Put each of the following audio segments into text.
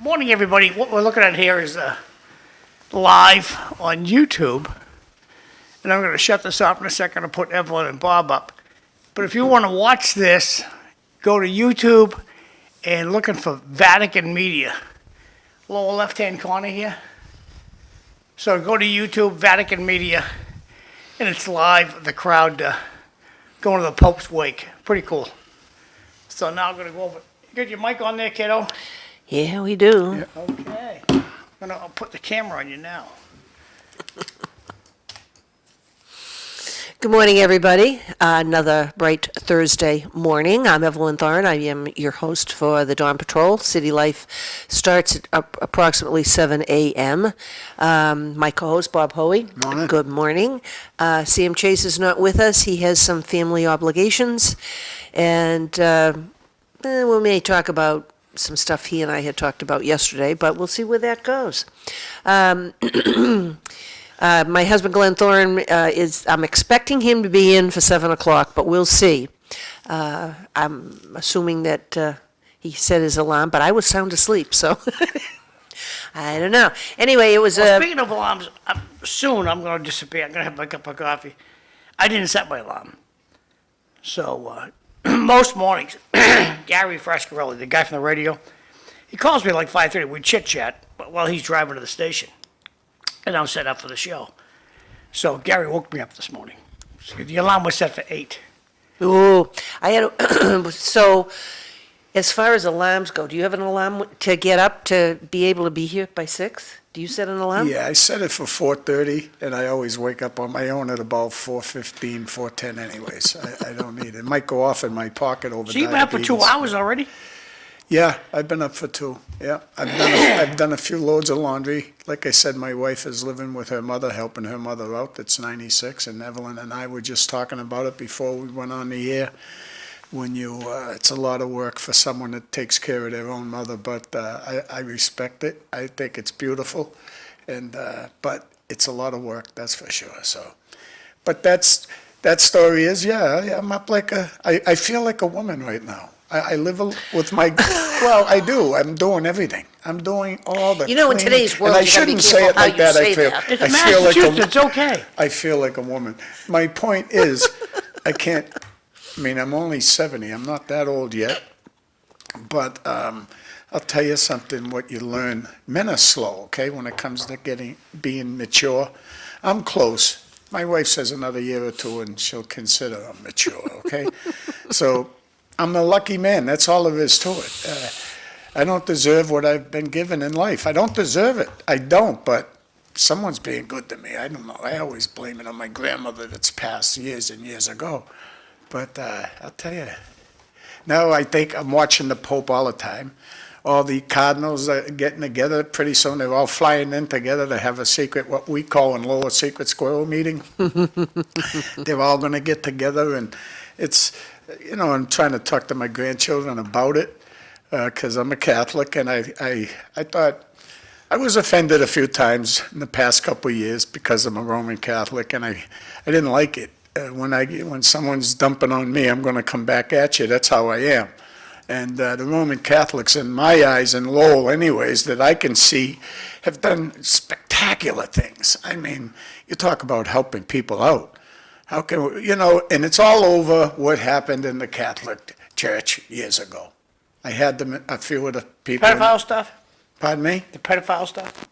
Morning, everybody. What we're looking at here is live on YouTube. And I'm going to shut this off in a second and put Evelyn and Bob up. But if you want to watch this, go to YouTube and looking for Vatican Media. Lower left-hand corner here. So go to YouTube, Vatican Media, and it's live, the crowd going to the Pope's wake. Pretty cool. So now I'm going to go over. You got your mic on there, kiddo? Yeah, we do. Yeah. Okay. I'll put the camera on you now. Good morning, everybody. Another bright Thursday morning. I'm Evelyn Thoren. I am your host for the Dawn Patrol. City Life starts at approximately 7 a.m. My co-host, Bob Hoey. Morning. Good morning. Sam Chase is not with us. He has some family obligations. And we may talk about some stuff he and I had talked about yesterday, but we'll see where that goes. My husband, Glenn Thoren, I'm expecting him to be in for 7 o'clock, but we'll see. I'm assuming that he set his alarm, but I was sound asleep, so I don't know. Anyway, it was Well, speaking of alarms, soon I'm going to disappear. I'm going to have my cup of coffee. I didn't set my alarm. So most mornings, Gary Balser, the guy from the radio, he calls me like 5:30. We chit-chat while he's driving to the station. And I'm set up for the show. So Gary woke me up this morning. The alarm was set for 8. Ooh, I had so as far as alarms go, do you have an alarm to get up to be able to be here by 6? Do you set an alarm? Yeah, I set it for 4:30, and I always wake up on my own at about 4:15, 4:10 anyways. I don't need it. It might go off in my pocket overnight. So you've been up for 2 hours already? Yeah, I've been up for 2. Yeah, I've done a few loads of laundry. Like I said, my wife is living with her mother, helping her mother out. That's 96, and Evelyn and I were just talking about it before we went on the air. When it's a lot of work for someone that takes care of their own mother, but I respect it. I think it's beautiful, and but it's a lot of work, that's for sure. So, but that story is, yeah, I'm up like I feel like a woman right now. I live with my, well, I do. I'm doing everything. I'm doing all the You know, in cleaning. today's world, And I you gotta be shouldn't say careful it how like you that. say that. It's I feel like Massachusetts. It's okay. I feel like a woman. My point is, I can't, I mean, I'm only 70. I'm not that old yet. But I'll tell you something, what you learn. Men are slow, okay, when it comes to being mature. I'm close. My wife says another year or two and she'll consider I'm mature, okay? So I'm a lucky man. That's all there is to it. I don't deserve what I've been given in life. I don't deserve it. I don't, but someone's being good to me. I don't know. I always blame it on my grandmother that's passed years and years ago. But I'll tell you, now I think I'm watching the Pope all the time. All the cardinals are getting together. Pretty soon they're all flying in together to have a secret, what we call in Lower Secret Squirrel meeting. They're all going to get together, and it's, you know, I'm trying to talk to my grandchildren about it because I'm a Catholic, and I thought, I was offended a few times in the past couple of years because I'm a Roman Catholic, and I didn't like it. When someone's dumping on me, I'm going to come back at you. That's how I am. And the Roman Catholics, in my eyes, in Lowell anyways, that I can see, have done spectacular things. I mean, you talk about helping people out. How can we, you know, and it's all over what happened in the Catholic Church years ago. I had them, a few of the people. Pedophile stuff? Pardon me? The pedophile stuff?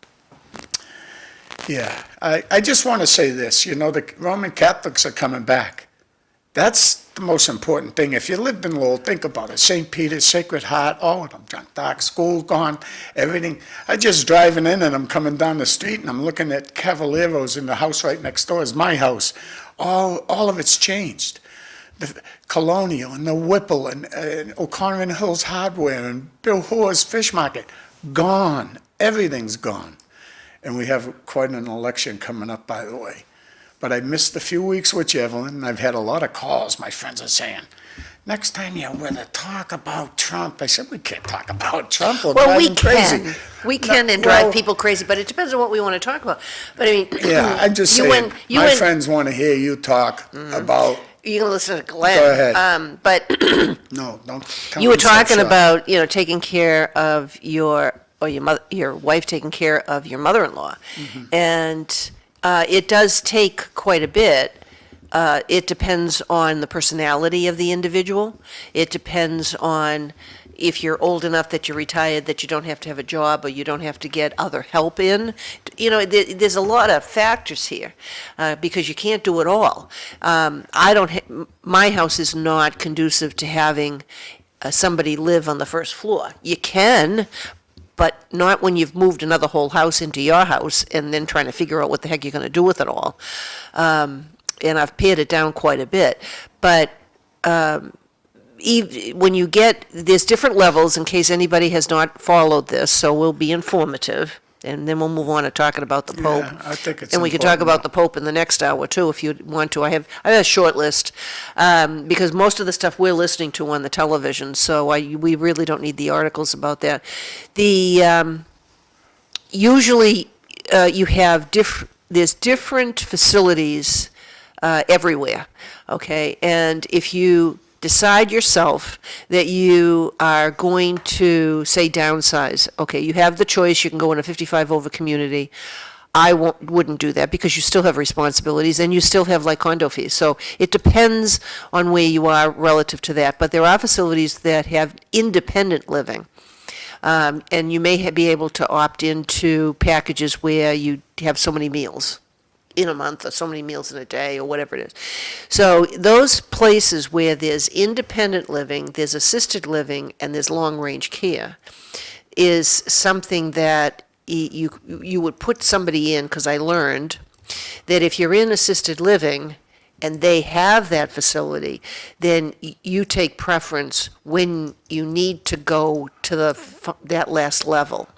Yeah, I just want to say this, you know, the Roman Catholics are coming back. That's the most important thing. If you lived in Lowell, think about it. St. Peter's, Sacred Heart, all of them, John Dark, school gone, everything. I just driving in and I'm coming down the street and I'm looking at Cavalieros in the house right next door is my house. All of it's changed. The Colonial and the Whipple and O'Connor and Hills Hardware and Bill Hoar's Fish Market, gone. Everything's gone. And we have quite an election coming up, by the way. But I missed a few weeks with you, Evelyn, and I've had a lot of calls. My friends are saying, next time you're going to talk about Trump. I said, we can't talk about Trump. We'll Well, drive we him crazy. can. We can No, and drive well- people crazy, but it depends on what we want to talk about. But I mean, Yeah, I'm just you saying, and- you my and- friends want to hear you talk about, you're going to listen to Glenn. Go ahead. But no, don't tell you me were stop talking short. about, taking care of your wife taking care of your mother-in-law. Mm-hmm. And it does take quite a bit. It depends on the personality of the individual. It depends on if you're old enough that you're retired, that you don't have to have a job or you don't have to get other help in. There's a lot of factors here because you can't do it all. My house is not conducive to having somebody live on the first floor. You can, but not when you've moved another whole house into your house and then trying to figure out what the heck you're going to do with it all. And I've pared it down quite a bit. But there's different levels in case anybody has not followed this, so we'll be informative. And then we'll move on to talking about the Pope. Yeah, I think it's And we can talk important. about the Pope in the next hour too, if you want to. I have a short list, because most of the stuff we're listening to on the television, so we really don't need the articles about that. Usually, you have there's different facilities everywhere, okay? And if you decide yourself that you are going to, say, downsize, okay, you have the choice, you can go in a 55 over community. I wouldn't do that because you still have responsibilities and you still have like condo fees. So it depends on where you are relative to that. But there are facilities that have independent living. And you may be able to opt into packages where you have so many meals in a month or so many meals in a day or whatever it is. So those places where there's independent living, there's assisted living, and there's long-range care is something that you would put somebody in, because I learned that if you're in assisted living and they have that facility, then you take preference when you need to go to that last level.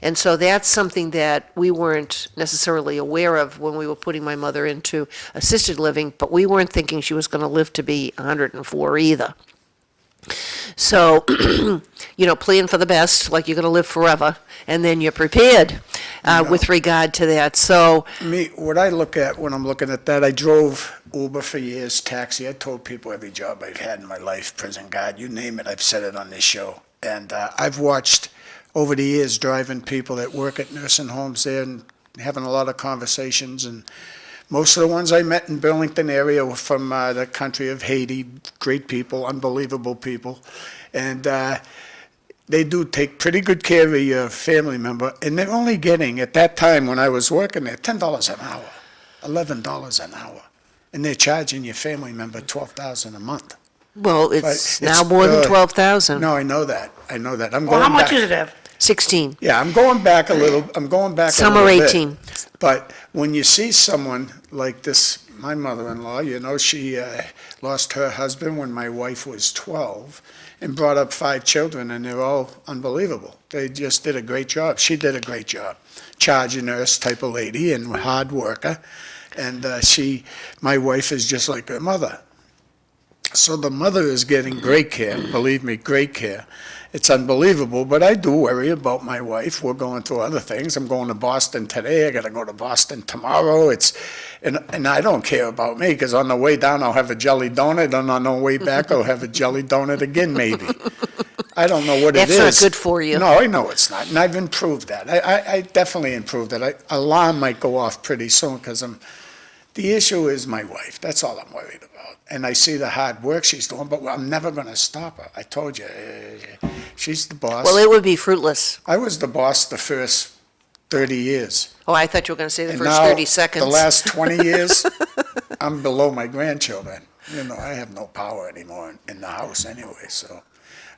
And so that's something that we weren't necessarily aware of when we were putting my mother into assisted living, but we weren't thinking she was going to live to be 104 either. So, plan for the best, like you're going to live forever, and then you're prepared with regard to that. So, What I look at when I'm looking at that, I drove Uber for years, taxi. I told people every job I've had in my life, prison guard, you name it, I've said it on this show. And I've watched over the years driving people that work at nursing homes there and having a lot of conversations. And most of the ones I met in Burlington area were from the country of Haiti, great people, unbelievable people. And they do take pretty good care of your family member. And they're only getting, at that time when I was working there, $10 an hour, $11 an hour. And they're charging your family member $12,000 a month. well, it's But now it's more than good. 12,000. No, I know that. I'm Well, going how much back. is it, Ev? 16. Yeah, I'm going back a little Some are bit. 18. But when you see someone like this, my mother-in-law, she lost her husband when my wife was 12 and brought up 5 children, and they're all unbelievable. They just did a great job. She did a great job. Charge nurse type of lady and hard worker. And my wife is just like her mother. So the mother is getting great care, believe me, great care. It's unbelievable, but I do worry about my wife. We're going through other things. I'm going to Boston today. I got to go to Boston tomorrow. And I don't care about me, because on the way down I'll have a jelly donut, and on the way back I'll have a jelly donut again, maybe. I don't know what it is. That's not good for you. No, I know it's not, and I've improved that. I definitely improved that. Alarm might go off pretty soon, because the issue is my wife. That's all I'm worried about. And I see the hard work she's doing, but I'm never going to stop her. I told you, she's the boss. Well, it would be fruitless. I was the boss the first 30 years. Oh, I thought you were going to say the And first now, 30 seconds. the last 20 years, I'm below my grandchildren. I have no power anymore in the house anyway, so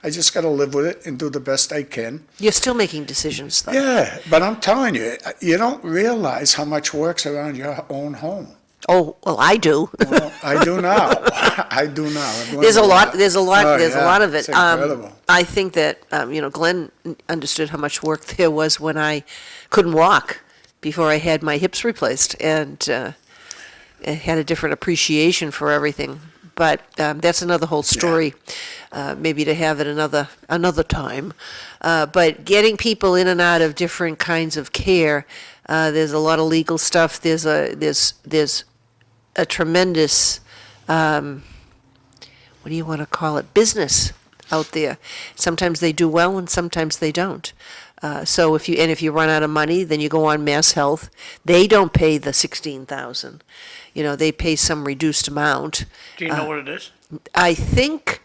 I just got to live with it and do the best I can. You're still making decisions, though. Yeah, but I'm telling you, you don't realize how much works around your own home. Oh, well, I do. Well, I do now. I do now. I've learned There's a a lot, lot. there's a lot, Oh, there's a yeah, lot of it. it's incredible. I think that, Glenn understood how much work there was when I couldn't walk before I had my hips replaced. And had a different appreciation for everything. But that's another whole story, maybe to have it another time. But getting people in and out of different kinds of care, there's a lot of legal stuff. There's a tremendous, what do you want to call it, business out there. Sometimes they do well and sometimes they don't. So if you run out of money, then you go on Mass Health. They don't pay the $16,000. They pay some reduced amount. Do you know what it is? I think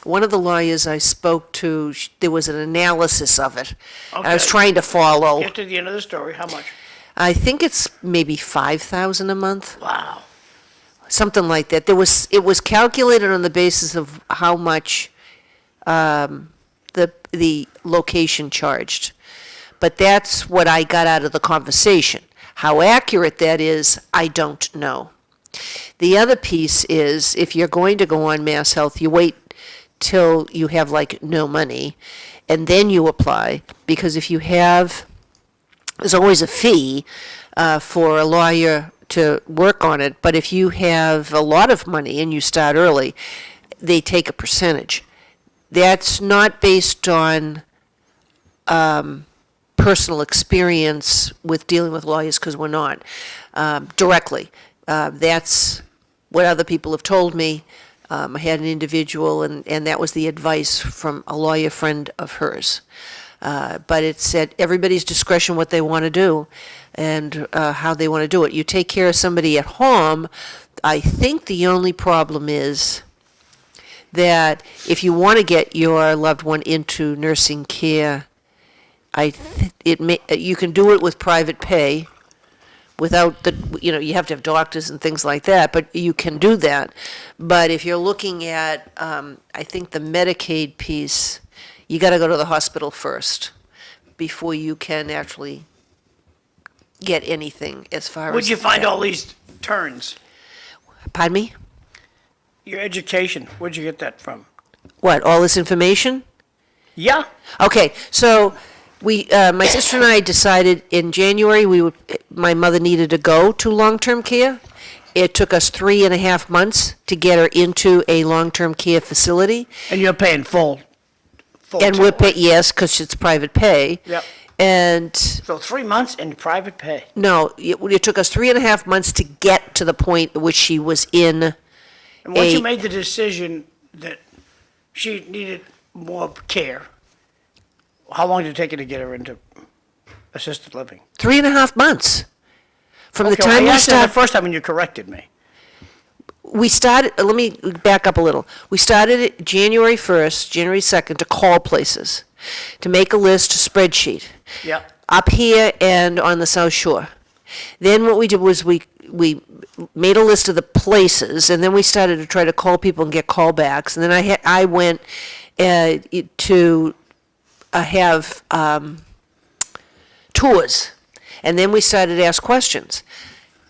one of the lawyers I spoke to, there was an analysis of it. I was Okay. trying to follow. Get to the end of the story. How much? I think it's maybe $5,000 a month, Wow. something like that. It was calculated on the basis of how much the location charged. But that's what I got out of the conversation. How accurate that is, I don't know. The other piece is, if you're going to go on Mass Health, you wait till you have no money, and then you apply, because if you have, there's always a fee for a lawyer to work on it, but if you have a lot of money and you start early, they take a percentage. That's not based on personal experience with dealing with lawyers, because we're not directly. That's what other people have told me. I had an individual, and that was the advice from a lawyer friend of hers. But it's at everybody's discretion what they want to do and how they want to do it. You take care of somebody at home, I think the only problem is that if you want to get your loved one into nursing care, you can do it with private pay without you have to have doctors and things like that, but you can do that. But if you're looking at, I think the Medicaid piece, you got to go to the hospital first before you can actually get anything as far as. Where'd you find that. all these turns? Pardon me? Your education, where'd you get that from? What, all this information? Yeah. Okay, so my sister and I decided in January my mother needed to go to long-term care. It took us 3.5 months to get her into a long-term care facility. And you're paying full. And we're paying, yes, because it's private pay. Yep. And So 3 months in private pay. no, it took us 3.5 months to get to the point at which she was in. And once you A- made the decision that she needed more care, how long did it take you to get her into assisted living? 3.5 months. From the Okay, time I we asked that the started. first time when you corrected me. We started, let me back up a little. We started it January 1st, January 2nd, to call places, to make a list, a spreadsheet, Yep. up here and on the South Shore. Then what we did was we made a list of the places, and then we started to try to call people and get callbacks. And then I went to have tours, and then we started to ask questions.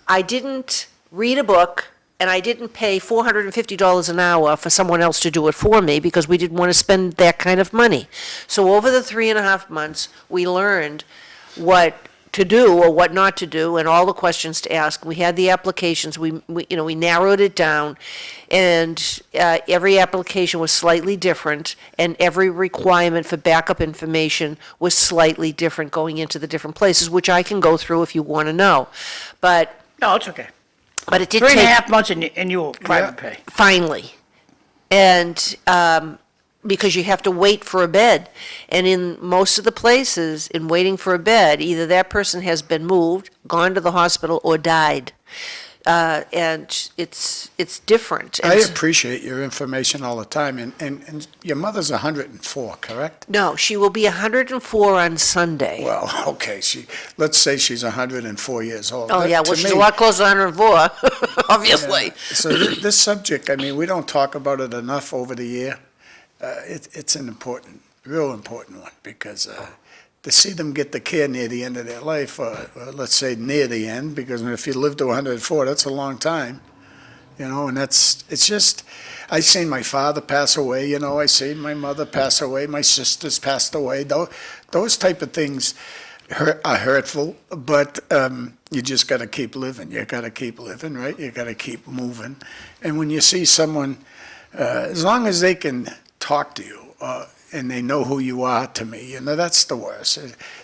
I didn't read a book, and I didn't pay $450 an hour for someone else to do it for me, because we didn't want to spend that kind of money. So over the 3.5 months, we learned what to do or what not to do, and all the questions to ask. We had the applications, we narrowed it down, and every application was slightly different, and every requirement for backup information was slightly different going into the different places, which I can go through if you want to know. But No, it's okay. it did 3.5 months and you were private pay. finally. And because you have to wait for a bed. And in most of the places, in waiting for a bed, either that person has been moved, gone to the hospital, or died. And it's different. I And appreciate your information all the time, and your mother's 104, correct? no, she will be 104 on Sunday. Well, okay, let's say she's 104 years old. Oh, yeah, To well, she's a me, lot closer to 104, obviously. So this subject, I mean, we don't talk about it enough over the year. It's an real important one, because to see them get the care near the end of their life, or let's say near the end, because if you live to 104, that's a long time, and it's just, I seen my father pass away, I seen my mother pass away, my sisters passed away, those type of things hurtful, but you just got to keep living. You got to keep living, right? You got to keep moving. And when you see someone, as long as they can talk to you and they know who you are, to me, that's the worst.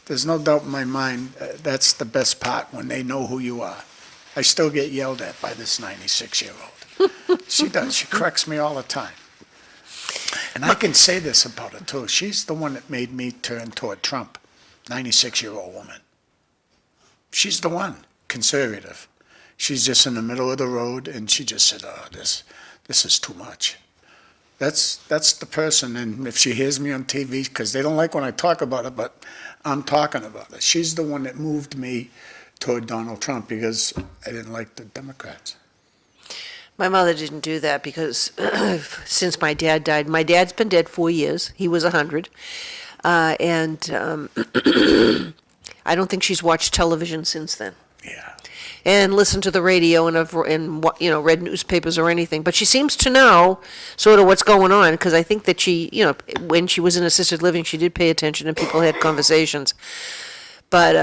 There's no doubt in my mind that's the best part, when they know who you are. I still get yelled at by this 96-year-old. She does. She corrects me all the time. And I can say this about her, too. She's the one that made me turn toward Trump. 96-year-old woman. She's the one, conservative. She's just in the middle of the road, and she just said, "Oh, this is too much." That's the person, and if she hears me on TV, because they don't like when I talk about it, but I'm talking about it. She's the one that moved me toward Donald Trump, because I didn't like the Democrats. My mother didn't do that because since my dad died, my dad's been dead 4 years. He was 100. And I don't think she's watched television since then. Yeah. And listened to the radio and read newspapers or anything. But she seems to know sort of what's going on, because I think that she, when she was in assisted living, she did pay attention and people had conversations. But,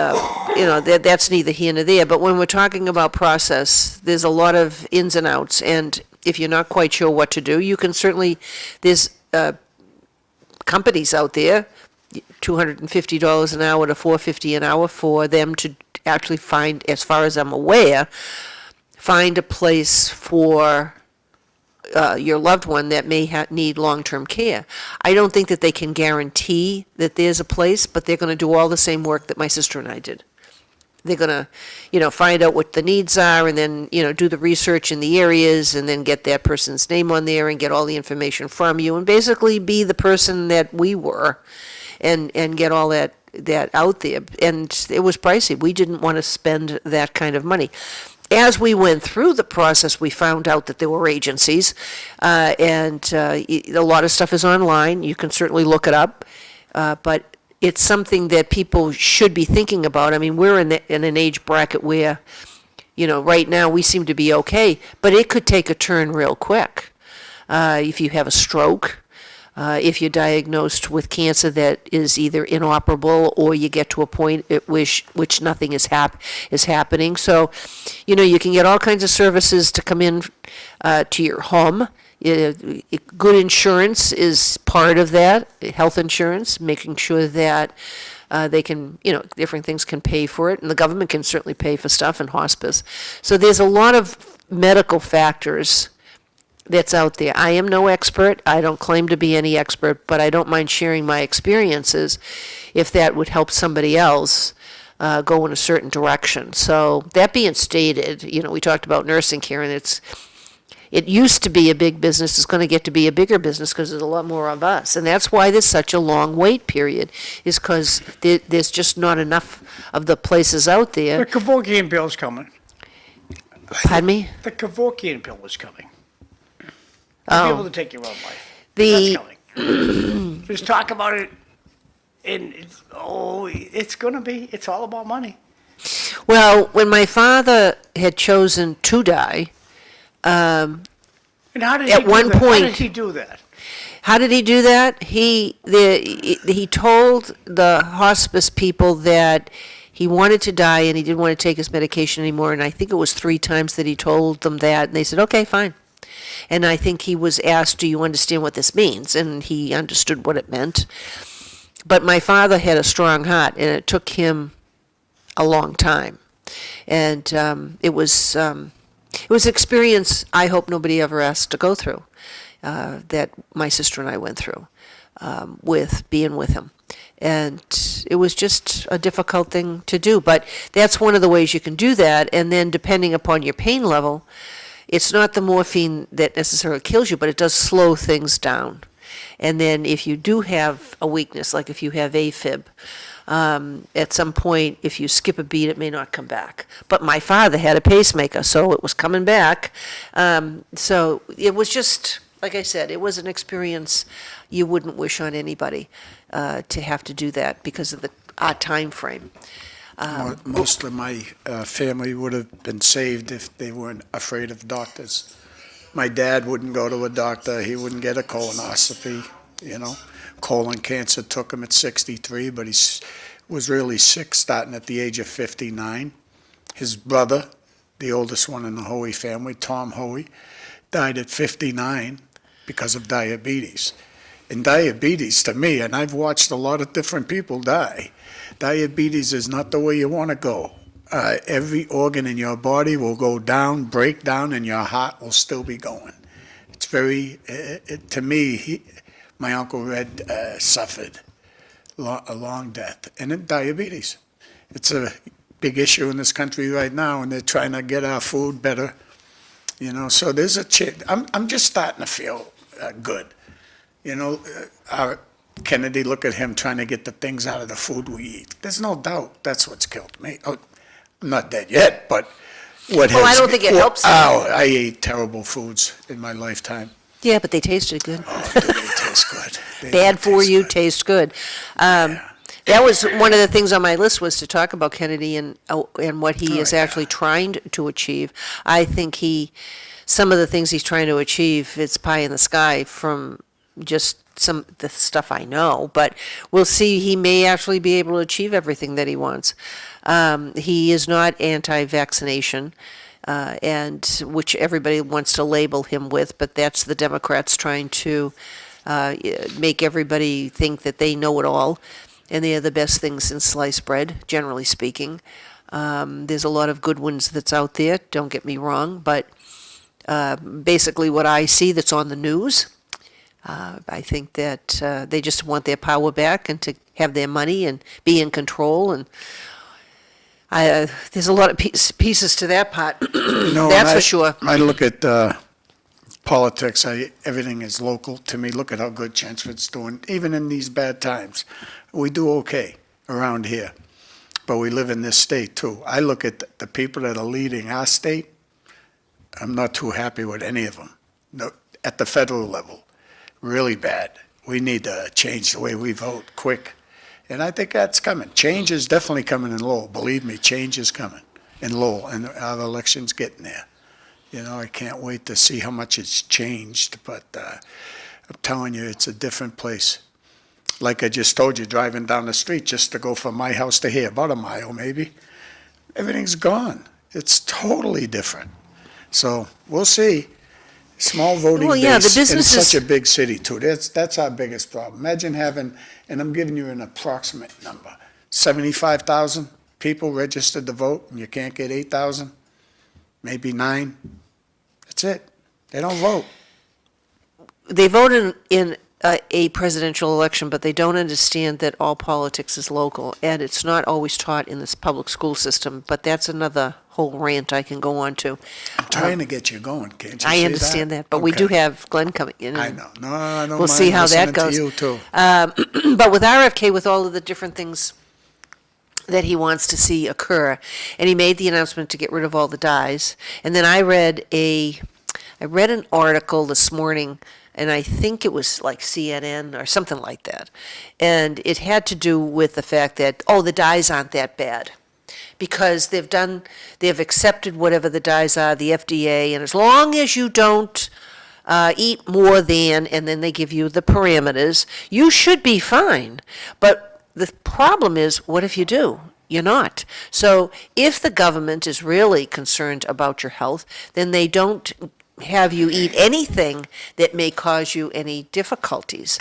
that's neither here nor there. But when we're talking about process, there's a lot of ins and outs. And if you're not quite sure what to do, you can certainly, there's companies out there, $250 an hour to $450 an hour for them to actually find, as far as I'm aware, find a place for your loved one that may need long-term care. I don't think that they can guarantee that there's a place, but they're going to do all the same work that my sister and I did. They're going to, find out what the needs are, and then, do the research in the areas, and then get that person's name on there and get all the information from you, and basically be the person that we were, and get all that out there. And it was pricey. We didn't want to spend that kind of money. As we went through the process, we found out that there were agencies, and a lot of stuff is online. You can certainly look it up, but it's something that people should be thinking about. I mean, we're in an age bracket where, right now we seem to be okay, but it could take a turn real quick. If you have a stroke, if you're diagnosed with cancer that is either inoperable, or you get to a point at which nothing is happening. So, you can get all kinds of services to come in to your home. Good insurance is part of that, health insurance, making sure that they can, different things can pay for it, and the government can certainly pay for stuff, and hospice. So there's a lot of medical factors that's out there. I am no expert. I don't claim to be any expert, but I don't mind sharing my experiences if that would help somebody else go in a certain direction. So that being stated, we talked about nursing care, and it used to be a big business. It's going to get to be a bigger business because there's a lot more of us. And that's why there's such a long wait period, is because there's just not enough of the places out The there. Kevorkian bill's coming. Pardon me? The Kevorkian bill is coming. To be able to take your own life. The- That's coming. Just talk about it, and it's all about money. Well, when my father had chosen to die, And how did At he do one that? How point- did he do that? how did he do that? He told the hospice people that he wanted to die and he didn't want to take his medication anymore. And I think it was 3 times that he told them that. And they said, okay, fine. And I think he was asked, do you understand what this means? And he understood what it meant. But my father had a strong heart, and it took him a long time. And it was an experience I hope nobody ever has to go through, that my sister and I went through with being with him. And it was just a difficult thing to do. But that's one of the ways you can do that. And then depending upon your pain level, it's not the morphine that necessarily kills you, but it does slow things down. And then if you do have a weakness, like if you have AFib, at some point, if you skip a beat, it may not come back. But my father had a pacemaker, so it was coming back. So it was just, like I said, it was an experience you wouldn't wish on anybody to have to do that because of our time frame. Most of my family would have been saved if they weren't afraid of doctors. My dad wouldn't go to a doctor. He wouldn't get a colonoscopy. you know. Colon cancer took him at 63, but he was really sick starting at the age of 59. His brother, the oldest one in the Hoey family, Tom Hoey, died at 59 because of diabetes. And diabetes, to me, and I've watched a lot of different people die, diabetes is not the way you want to go. Every organ in your body will go down, break down, and your heart will still be going. It's very, to me, my Uncle Red suffered a long death, and then diabetes. It's a big issue in this country right now, and they're trying to get our food better, you know. So there's a change. I'm just starting to feel good. You know, our Kennedy, look at him trying to get the things out of the food we eat. There's no doubt that's what's killed me. Oh, I'm not dead yet, but what Well, I has don't think it helps. Oh, I ate terrible foods in my lifetime. Yeah, but they tasted good. Oh, do they taste good? They Bad do for taste you, good. taste good. That was one of the things on my list, was to talk about Kennedy and what he is actually trying to achieve. I think some of the things he's trying to achieve, it's pie in the sky from just some the stuff I know, but we'll see. He may actually be able to achieve everything that he wants. He is not anti-vaccination, and which everybody wants to label him with, but that's the Democrats trying to make everybody think that they know it all, and they are the best things since sliced bread, generally speaking. There's a lot of good ones that's out there, don't get me wrong, but basically what I see that's on the news, I think that they just want their power back and to have their money and be in control. And there's a lot of pieces to that part. No, That's and for sure. I look at politics. Everything is local to me. Look at how good Chelmsford's doing, even in these bad times. We do okay around here, but we live in this state too. I look at the people that are leading our state. I'm not too happy with any of them. No, at the federal level, really bad. We need to change the way we vote quick. And I think that's coming. Change is definitely coming in Lowell. Believe me, change is coming in Lowell, and our election's getting there. You know, I can't wait to see how much it's changed, but I'm telling you, it's a different place. Like I just told you, driving down the street just to go from my house to here, about a mile maybe, everything's gone. It's totally different. So we'll see. Small voting Well, yeah, base the in businesses- such a big city too. That's our biggest problem. Imagine having, and I'm giving you an approximate number, 75,000 people registered to vote, and you can't get 8,000, maybe 9. That's it. They don't vote. They vote in a presidential election, but they don't understand that all politics is local, and it's not always taught in this public school system, but that's another whole rant I can go on to. I'm trying to get you going, can't you I see understand that, but we do Okay. have Glenn coming in. I and- know. No, I don't We'll mind see how that listening to goes. you too. But with RFK, with all of the different things that he wants to see occur, and he made the announcement to get rid of all the dyes, and then I read an article this morning, and I think it was like CNN or something like that, and it had to do with the fact that, the dyes aren't that bad, because they've accepted whatever the dyes are, the FDA, and as long as you don't eat more than, and then they give you the parameters, you should be fine. But the problem is, what if you do? You're not. So if the government is really concerned about your health, then they don't have you eat anything that may cause you any difficulties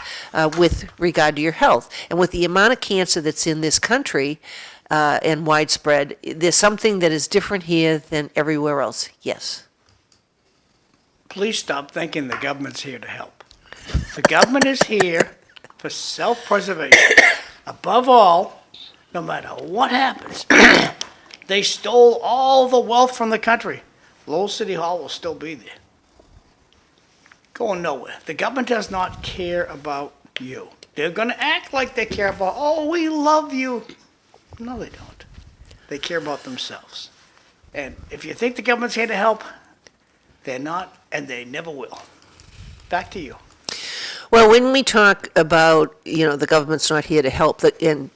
with regard to your health. And with the amount of cancer that's in this country and widespread, there's something that is different here than everywhere else. Yes. Please stop thinking the government's here to help. The government is here for self-preservation. Above all, no matter what happens, they stole all the wealth from the country. Lowell City Hall will still be there. Going nowhere. The government does not care about you. They're going to act like they care about, we love you. No, they don't. They care about themselves. And if you think the government's here to help, they're not, and they never will. Back to you. Well, when we talk about, the government's not here to help, and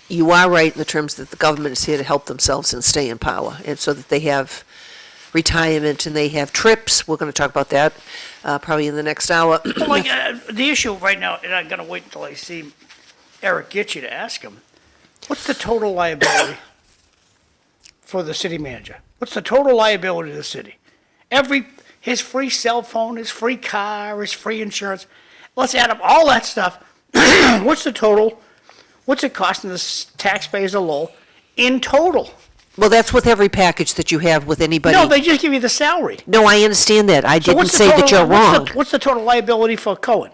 you are right in the terms that the government is here to help themselves and stay in power, and so that they have retirement, and they have trips. We're going to talk about that probably in the next hour. Well, like, the issue right now, and I'm gonna wait until I see Eric Gitchie to ask him, what's the total liability for the city manager? What's the total liability of the city? His free cell phone, his free car, his free insurance, let's add up all that stuff. What's the total? What's it costing the taxpayers a low in total? Well, that's with every package that you have with anybody. No, they just give you the salary. No, I understand that. I So didn't what's the say that total- you're wrong. What's the total liability for Cohen?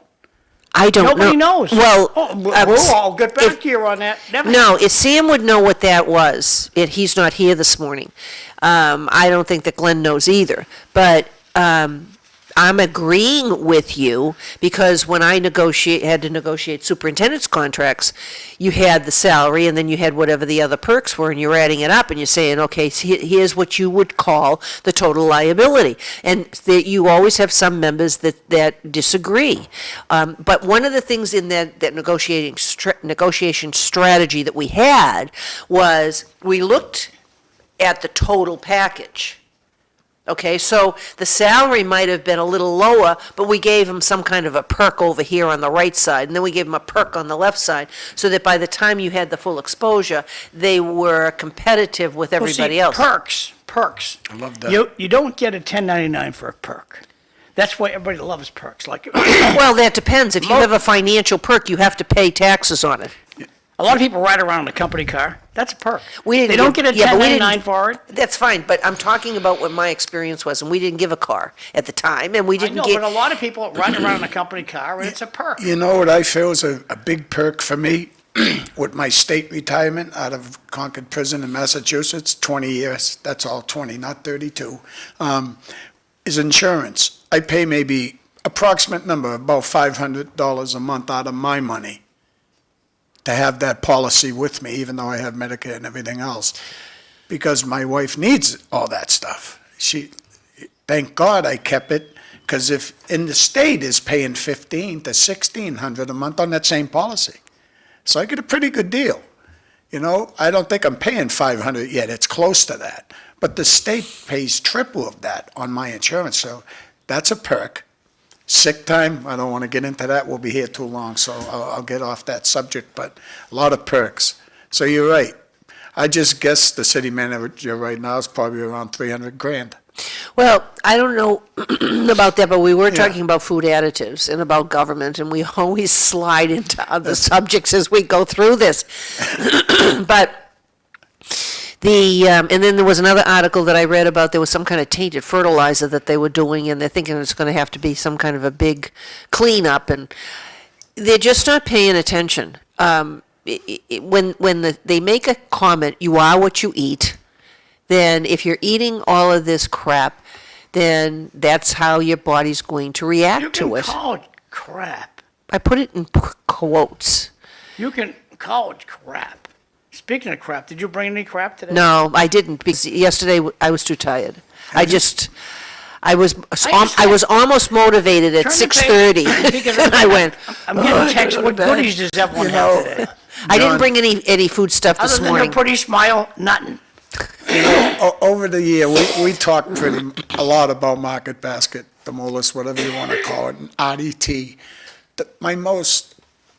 I don't know. Nobody knows. Well, I'll get back to you on that. Never- no, if Sam would know what that was, he's not here this morning. I don't think that Glenn knows either. But I'm agreeing with you because when I had to negotiate superintendent's contracts, you had the salary and then you had whatever the other perks were, and you're adding it up and you're saying, okay, so here's what you would call the total liability. And that you always have some members that disagree. But one of the things in that negotiation strategy that we had was we looked at the total package. Okay, so the salary might have been a little lower, but we gave them some kind of a perk over here on the right side, and then we gave them a perk on the left side, so that by the time you had the full exposure, they were competitive with everybody else. Perks. I love that. You don't get a 1099 for a perk. That's why everybody loves perks. Like Well, that depends. If you have a financial perk, you have to pay taxes on it. a lot of people ride around in a company car. That's a perk. We didn't They don't give- get a yeah, but we didn't- 1099 for it. That's fine, but I'm talking about what my experience was, and we didn't give a car at the time, and we I didn't know, give. but a lot of people ride around in a company car, and it's a perk. You know what I feel is a big perk for me with my state retirement out of Concord Prison in Massachusetts, 20 years, that's all 20, not 32, is insurance. I pay maybe approximate number, about $500 a month out of my money to have that policy with me, even though I have Medicare and everything else, because my wife needs all that stuff. Thank God I kept it, because if in the state is paying $1,500 to $1,600 a month on that same policy, so I get a pretty good deal. You know, I don't think I'm paying $500 yet. It's close to that, but the state pays triple of that on my insurance, so that's a perk. Sick time, I don't want to get into that, we'll be here too long, so I'll get off that subject, but a lot of perks. So you're right. I just guess the city manager right now is probably around 300 grand. Well, I don't know about that, but we were Yeah. talking about food additives and about government, and we always slide into other subjects as we go through this. But and then there was another article that I read about, there was some kind of tainted fertilizer that they were doing, and they're thinking it's going to have to be some kind of a big cleanup, and they're just not paying attention. When they make a comment, you are what you eat, then if you're eating all of this crap, then that's how your body's going to react You to can it. call it crap. I put it in quotes. You can call it crap. Speaking of crap, did you bring any crap today? No, I didn't, because yesterday I was too tired. I was almost motivated at Turn the 6:30, page, because and I went, I'm getting text. What goodies does everyone have today? I didn't bring any food stuff Other this than a morning. pretty smile, nothing. Over the year, we talked a lot about Market Basket, the Molus, whatever you want to call it, and RDT.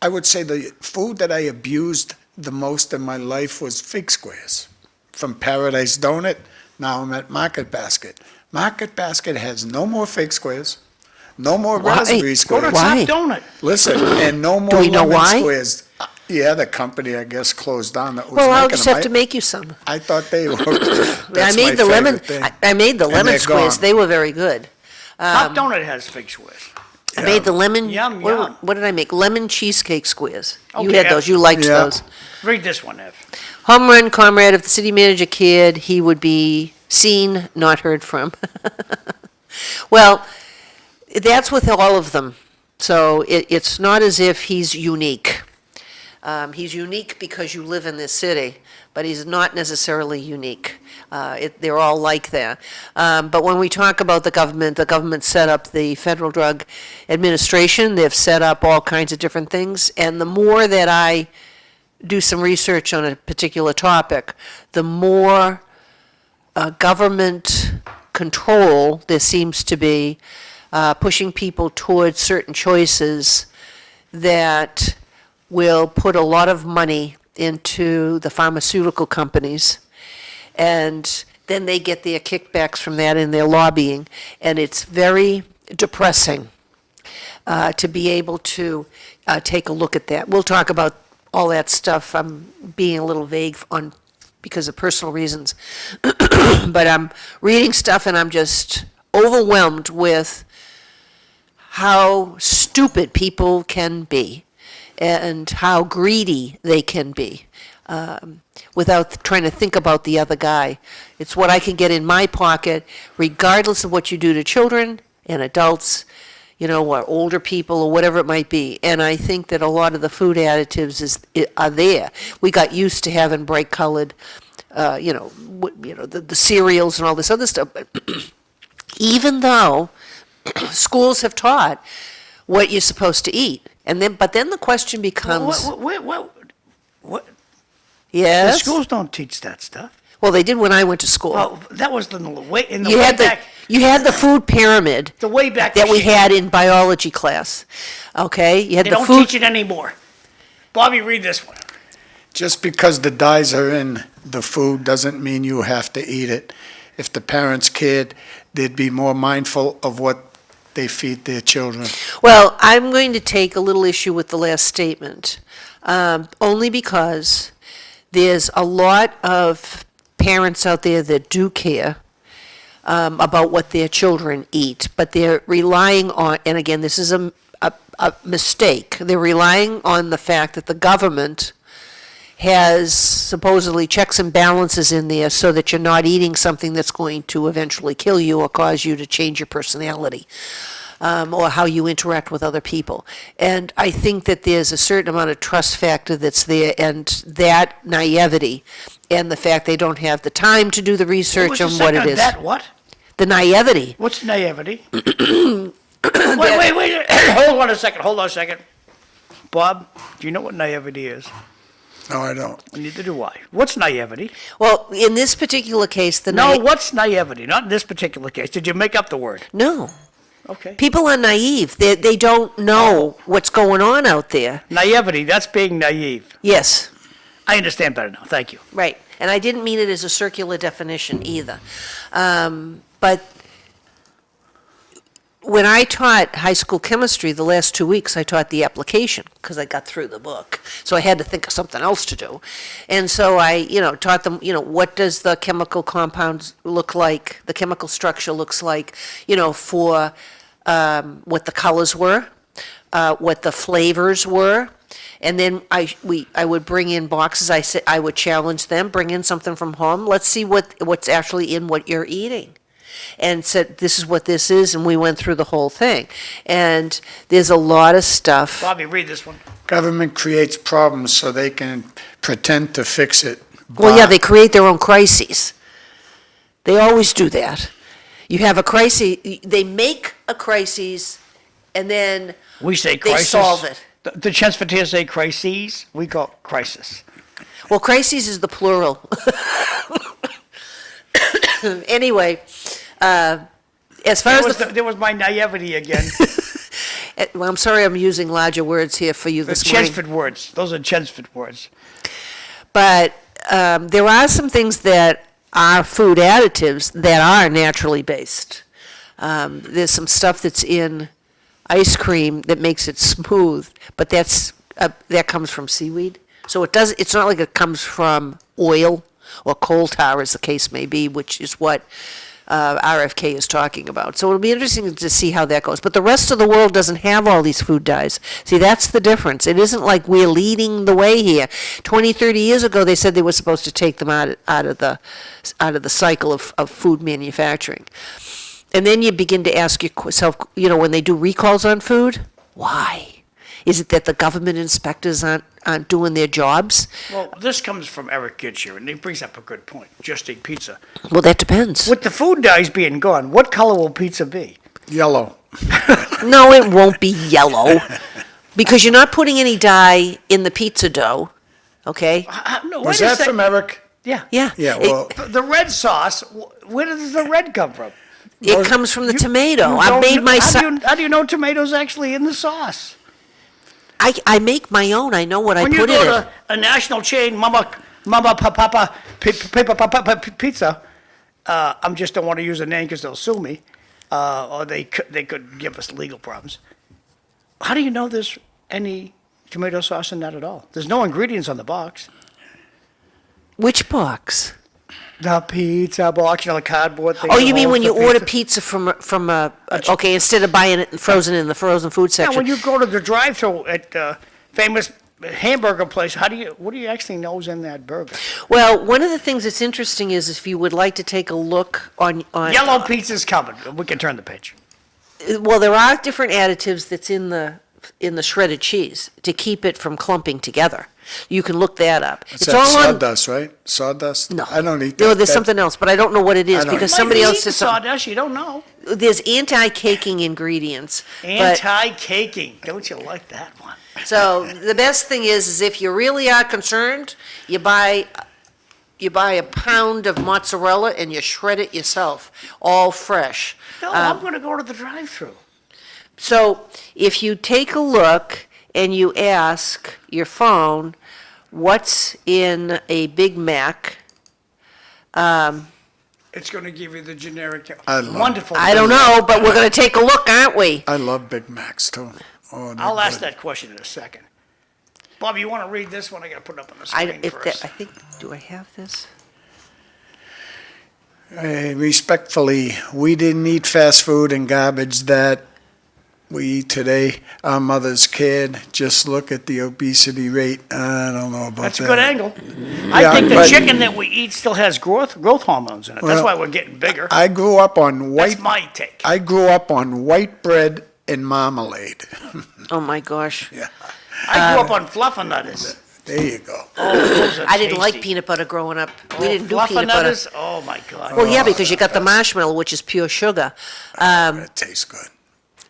I would say the food that I abused the most in my life was fig squares. From Paradise Donut, now I'm at Market Basket. Market Basket has no more fig squares, no more Why? raspberry Go to squares. Why? Top Donut. Listen, and no more we know lemon why? squares. Yeah, the company, I guess, closed down that was Well, I'll making just them. have to make you some. I thought they were. I That's made my the lemon. favorite thing. I made the And lemon they're squares. gone. They were very good. Top Donut has fig squares. I made the lemon. Yum, what, yum. what did I make? Lemon cheesecake squares. You Okay, had those. You liked Yeah. those. Read this one, Ev. Home run comrade. If the city manager cared, he would be seen, not heard from. Well, that's with all of them. So it's not as if he's unique. He's unique because you live in this city, but he's not necessarily unique. They're all like that. But when we talk about the government set up the Federal Drug Administration. They've set up all kinds of different things. And the more that I do some research on a particular topic, the more government control there seems to be, pushing people towards certain choices that will put a lot of money into the pharmaceutical companies, and then they get their kickbacks from that in their lobbying, and it's very depressing to be able to take a look at that. We'll talk about all that stuff. I'm being a little vague on because of personal reasons, but I'm reading stuff and I'm just overwhelmed with how stupid people can be and how greedy they can be without trying to think about the other guy. It's what I can get in my pocket, regardless of what you do to children and adults, or older people or whatever it might be. And I think that a lot of the food additives are there. We got used to having bright colored, the cereals and all this other stuff. But even though schools have taught what you're supposed to eat, but then the question becomes, What? The yes, schools don't teach that stuff. well, they did when I went to school. Well, that was in the way You had back. you had the food pyramid The way back that we machine. had in biology class. Okay, you had They the don't food. teach it anymore. Bobby, read this one. Just because the dyes are in the food doesn't mean you have to eat it. If the parents cared, they'd be more mindful of what they feed their children. Well, I'm going to take a little issue with the last statement, only because there's a lot of parents out there that do care about what their children eat, but they're relying on, and again, this is a mistake, they're relying on the fact that the government has supposedly checks and balances in there so that you're not eating something that's going to eventually kill you or cause you to change your personality. Or how you interact with other people. And I think that there's a certain amount of trust factor that's there, and that naivety, and the fact they don't have the time to do the research on what it is. What? The naivety. What's naivety? wait. Hold on a second. Bob, do you know what naivety is? No, I don't. Neither do I. What's naivety? Well, in this particular case, What's naivety? Not in this particular case. Did you make up the word? No. Okay. People are naive. They don't know what's going on out there. Naivety, that's being naive. Yes. I understand better now. Thank you. Right, and I didn't mean it as a circular definition either. But when I taught high school chemistry the last 2 weeks, I taught the application because I got through the book. So I had to think of something else to do. And so I, taught them, what does the chemical compounds look like, the chemical structure looks like, for what the colors were, what the flavors were. And then I would bring in boxes. I would challenge them, bring in something from home. Let's see what's actually in what you're eating. And said, this is what this is, and we went through the whole thing. And there's a lot of stuff. Bobby, read this one. Government creates problems so they can pretend to fix it. Well, yeah, they create their own crises. They always do that. You have a crisis, they make a crisis, and then We say they crisis. solve it. The Chensford say crises. We call it crisis. Well, crises is the plural. Anyway, as far as There was my naivety again. well, I'm sorry I'm using larger words here for you The this morning. Chensford words. Those are Chensford words. But there are some things that are food additives that are naturally based. There's some stuff that's in ice cream that makes it smooth, but that comes from seaweed. So it's not like it comes from oil or coal tar, as the case may be, which is what RFK is talking about. So it'll be interesting to see how that goes. But the rest of the world doesn't have all these food dyes. See, that's the difference. It isn't like we're leading the way here. 20, 30 years ago, they said they were supposed to take them out of the cycle of food manufacturing. And then you begin to ask yourself, when they do recalls on food, why? Is it that the government inspectors aren't doing their jobs? Well, this comes from Eric Gitcher, and he brings up a good point. Just eat pizza. Well, that depends. With the food dyes being gone, what color will pizza be? Yellow. No, it won't be yellow, because you're not putting any dye in the pizza dough, okay? No, Was wait a that sec- from Eric? Yeah. Yeah. Yeah, well, The red sauce, where does the red come from? It comes from the tomato. You I don't made kn- my how do you know tomatoes actually in the sauce? I make my own. I know what I When you put in go it. to a national chain, Mama Pizza, I just don't want to use a name because they'll sue me, or they could give us legal problems. How do you know there's any tomato sauce in that at all? There's no ingredients on the box. Which box? The pizza box, the cardboard thing. Oh, that you mean holds when the you order pizza from a okay, instead of buying it frozen in the frozen food Yeah, section. when you go to the drive-thru at famous hamburger place, what do you actually know is in that burger? Well, one of the things that's interesting is if you would like to take a look on Yellow pizza's coming. We can turn the page. well, there are different additives that's in the shredded cheese to keep it from clumping together. You can look that up. It's that sawdust, right? Sawdust? No. I don't eat that. No, there's something else, but I don't know what it is I don't- because Might somebody be else eating said something. sawdust, you don't know. There's anti-caking ingredients. but- Anti-caking. Don't you like that one? So the best thing is if you really are concerned, you buy a pound of mozzarella and you shred it yourself, all fresh. No, I'm going to go to the drive-thru. So if you take a look and you ask your phone, what's in a Big Mac? It's going to give you the generic, I love- wonderful. I don't know, but we're going to take a look, aren't we? I love Big Macs too. Oh, they're I'll ask good. that question in a second. Bob, you want to read this one? I got to put it up on the I screen first. think, do I have this? Respectfully, we didn't eat fast food and garbage that we eat today. Our mothers cared. Just look at the obesity rate. I don't know about That's that. a good angle. Yeah, I think the but- chicken that we eat still has growth hormones in it. That's Well, why we're getting bigger. I grew up on That's white. my take. I grew up on white bread and marmalade. Oh, my gosh. Yeah, I grew up on fluffernutters. there you go. Those are I didn't like tasty. peanut butter growing up. We Oh, didn't do peanut butter. fluffernutters? Oh, my God. Well, yeah, because you got the marshmallow, which is pure sugar. It tastes good.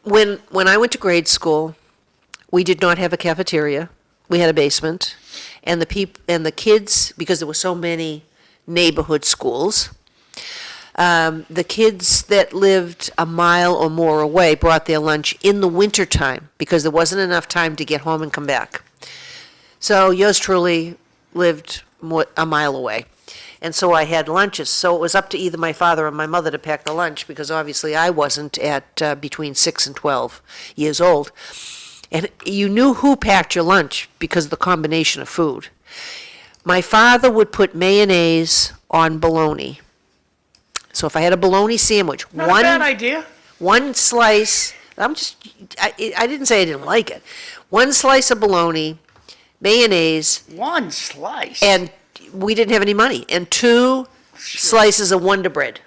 When I went to grade school, we did not have a cafeteria. We had a basement, and the kids, because there were so many neighborhood schools, the kids that lived a mile or more away brought their lunch in the wintertime because there wasn't enough time to get home and come back. So yours truly lived a mile away. And so I had lunches. So it was up to either my father or my mother to pack the lunch because obviously I wasn't at between 6 and 12 years old. And you knew who packed your lunch because of the combination of food. My father would put mayonnaise on bologna. So if I had a bologna sandwich, Not a bad idea. one slice, I didn't say I didn't like it. One slice of bologna, mayonnaise, One slice. and we didn't have any money, and two slices of Wonder Bread.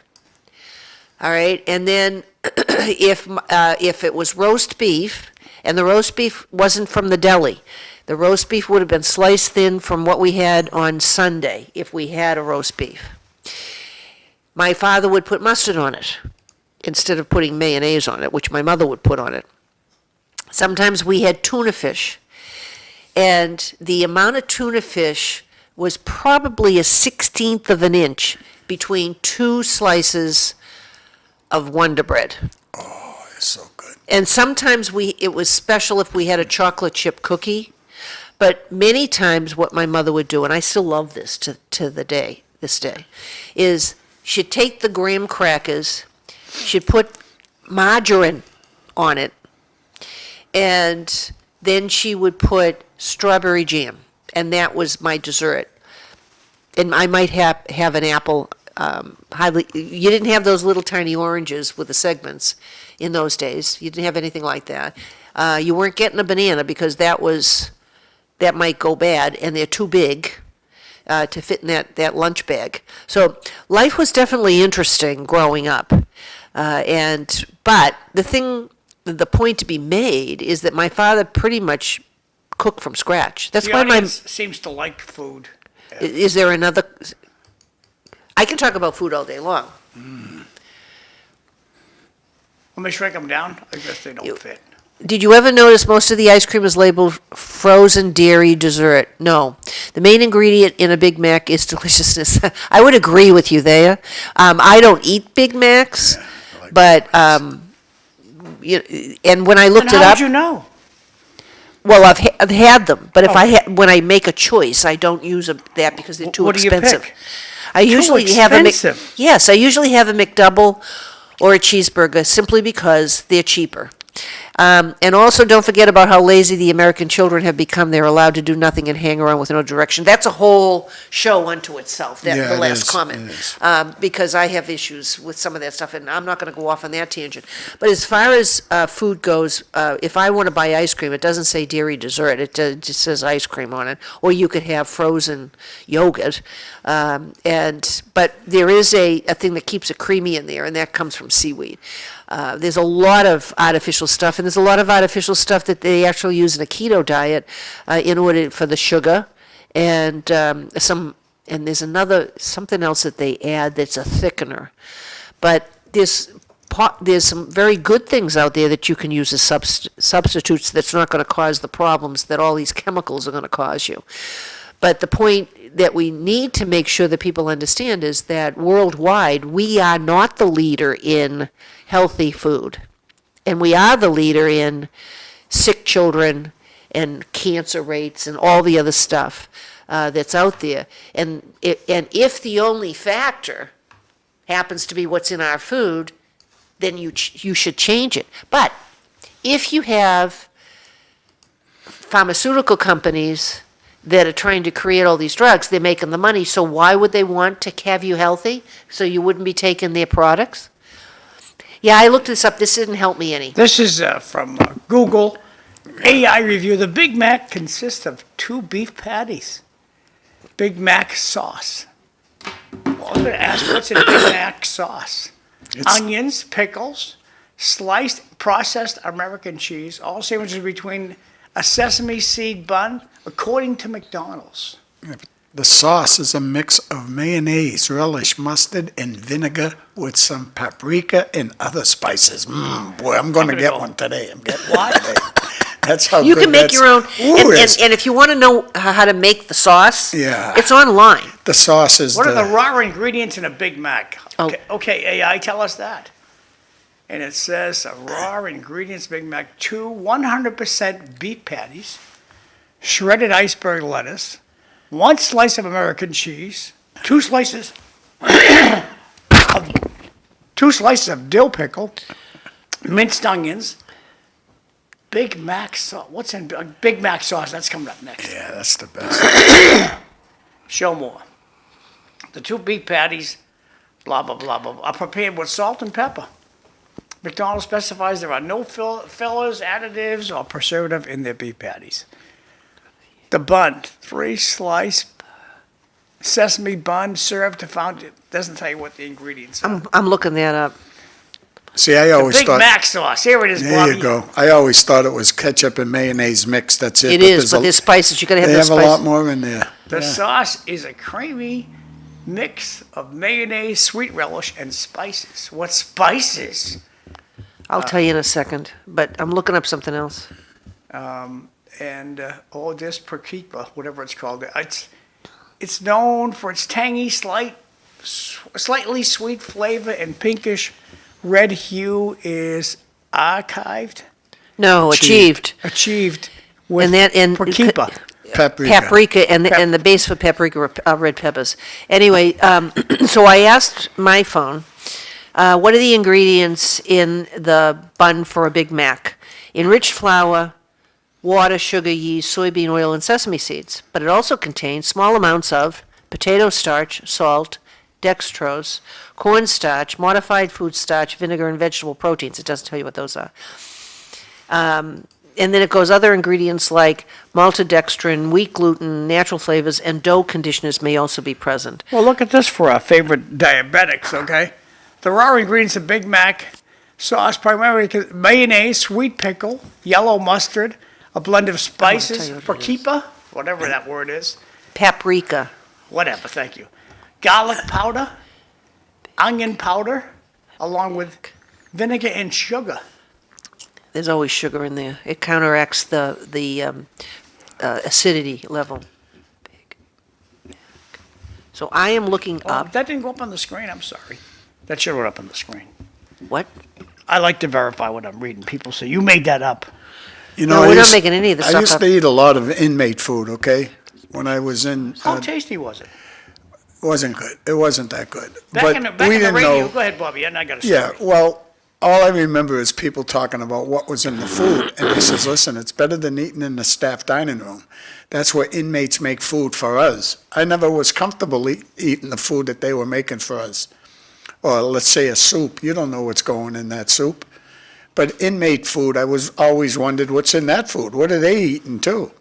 All right, and then if it was roast beef, and the roast beef wasn't from the deli, the roast beef would have been sliced thin from what we had on Sunday, if we had a roast beef. My father would put mustard on it instead of putting mayonnaise on it, which my mother would put on it. Sometimes we had tuna fish, and the amount of tuna fish was probably a 1/16 of an inch between two slices of Wonder Bread. Oh, it's so good. And sometimes it was special if we had a chocolate chip cookie, but many times what my mother would do, and I still love this to this day, is she'd take the graham crackers, she'd put margarine on it, and then she would put strawberry jam, and that was my dessert. And I might have an apple. You didn't have those little tiny oranges with the segments in those days. You didn't have anything like that. You weren't getting a banana because that might go bad, and they're too big to fit in that lunch bag. So life was definitely interesting growing up. But the point to be made is that my father pretty much cooked from scratch. That's The why audience seems to like food. is there another? I can talk about food all day long. Let me shrink them down. I guess they don't fit. Did you ever notice most of the ice cream is labeled frozen dairy dessert? No. The main ingredient in a Big Mac is deliciousness. I would agree with you there. I don't eat Big Macs, But, and when I looked And it how up. would you know? Well, I've had them, but if Oh. when I make a choice, I don't use that because they're too What do you expensive. pick? I usually have a expensive? yes, I usually have a McDouble or a cheeseburger simply because they're cheaper. And also, don't forget about how lazy the American children have become. They're allowed to do nothing and hang around with no direction. That's a whole show unto itself, Yeah, the it last is, comment. it is. Because I have issues with some of that stuff, and I'm not going to go off on that tangent. But as far as food goes, if I want to buy ice cream, it doesn't say dairy dessert. It just says ice cream on it. Or you could have frozen yogurt. But there is a thing that keeps it creamy in there, and that comes from seaweed. There's a lot of artificial stuff, and there's a lot of artificial stuff that they actually use in a keto diet in order for the sugar, and there's something else that they add that's a thickener. But there's some very good things out there that you can use as substitutes that's not going to cause the problems that all these chemicals are going to cause you. But the point that we need to make sure that people understand is that worldwide, we are not the leader in healthy food. And we are the leader in sick children and cancer rates and all the other stuff that's out there. And if the only factor happens to be what's in our food, then you should change it. But if you have pharmaceutical companies that are trying to create all these drugs, they're making the money, so why would they want to have you healthy? So you wouldn't be taking their products? Yeah, I looked this up. This didn't help me any. This is from Google. AI review. The Big Mac consists of 2 beef patties. Big Mac sauce. Well, I'm going to ask, what's in Big Mac sauce? It's- Onions, pickles, sliced processed American cheese, all sandwiches between a sesame seed bun, according to McDonald's. The sauce is a mix of mayonnaise, relish, mustard, and vinegar with some paprika and other spices. Boy, I'm going to gonna get go. one today. I'm getting What? one today. That's how You good can make that's- your own, Ooh, it's- and if you want to know how to make the sauce, Yeah. it's online. the sauce is What are the the, raw ingredients in a Big Mac? Oh. Okay, AI, tell us that. And it says raw ingredients Big Mac: 2 100% beef patties, shredded iceberg lettuce, 1 slice of American cheese, 2 slices of 2 slices of dill pickle, minced onions, Big Mac sauce. What's in Big Mac sauce? That's coming up next. yeah, that's the best. Show more. The 2 beef patties, blah, blah, blah, blah, are prepared with salt and pepper. McDonald's specifies there are no fillers, additives, or preservative in their beef patties. The bun, 3-slice sesame bun served to found. It doesn't tell you what the ingredients are. I'm looking that up. See, I always Big thought, Mac sauce. Here it is, there Bobby. you go. I always thought it was ketchup and mayonnaise mixed. That's it. It is, but there's spices. You got to have They those have a lot spices. more in there. The Yeah. sauce is a creamy mix of mayonnaise, sweet relish, and spices. What spices? I'll tell you in a second, but I'm looking up something else. And this paprika, whatever it's called. It's known for its tangy, slightly sweet flavor and pinkish red hue is archived, No, achieved. with And that- and- paprika. Paprika. Paprika, and the base for paprika are red peppers. Anyway, so I asked my phone, what are the ingredients in the bun for a Big Mac? Enriched flour, water, sugar, yeast, soybean oil, and sesame seeds. But it also contains small amounts of potato starch, salt, dextrose, cornstarch, modified food starch, vinegar, and vegetable proteins. It doesn't tell you what those are. And then it goes other ingredients like maltodextrin, wheat gluten, natural flavors, and dough conditioners may also be present. Well, look at this for our favorite diabetics, okay? The raw ingredients of Big Mac sauce primarily mayonnaise, sweet pickle, yellow mustard, a blend of spices, tell you what it is. paprika, whatever that word is, Paprika. whatever, thank you, garlic powder, onion powder, along with vinegar and sugar. There's always sugar in there. It counteracts the acidity level. So I am looking Oh, up. that didn't go up on the screen, I'm sorry. That should have went up on the screen. What? I like to verify what I'm reading. People say, you made that up. You No, know, we're not used- making any of this I stuff used up. to eat a lot of inmate food, okay? When I was in, How tasty was it? wasn't good. It wasn't that good. Back But in the, we back in the didn't radio, know. go ahead, Bobby, and I got a story. Yeah, well, all I remember is people talking about what was in the food, and they says, listen, it's better than eating in the staff dining room. That's where inmates make food for us. I never was comfortable eating the food that they were making for us. Or let's say a soup, you don't know what's going in that soup. But inmate food, I was always wondered, what's in that food? What are they eating too?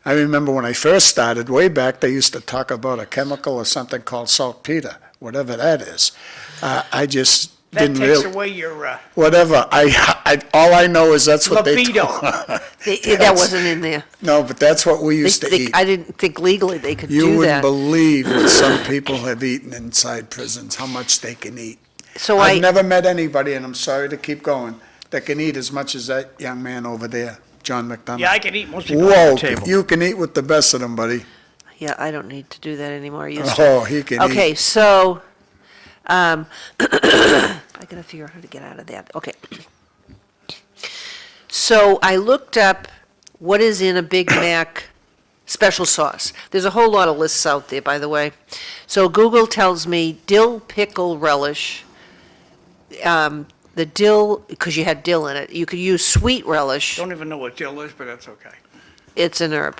I remember when I first started, way back, they used to talk about a chemical or something called saltpeter, whatever that is. I just That didn't takes really, away your whatever. All I know is that's what libido. That wasn't in there. No, but that's what we used to eat. I didn't think legally they could You do wouldn't that. believe what some people have eaten inside prisons, how much they can eat. So I've never met anybody, and I'm sorry to keep going, that can eat as much as that young man over there, John McDonough. Yeah, I can eat most people at Whoa, the table. you can eat with the best of them, buddy. Yeah, I don't need to do that anymore. I used to. Oh, he can eat. Okay, so, I gotta figure out how to get out of that. Okay. So I looked up what is in a Big Mac special sauce. There's a whole lot of lists out there, by the way. So Google tells me dill pickle relish. The dill, because you had dill in it. You could use sweet relish. Don't even know what dill is, but that's okay. It's an herb.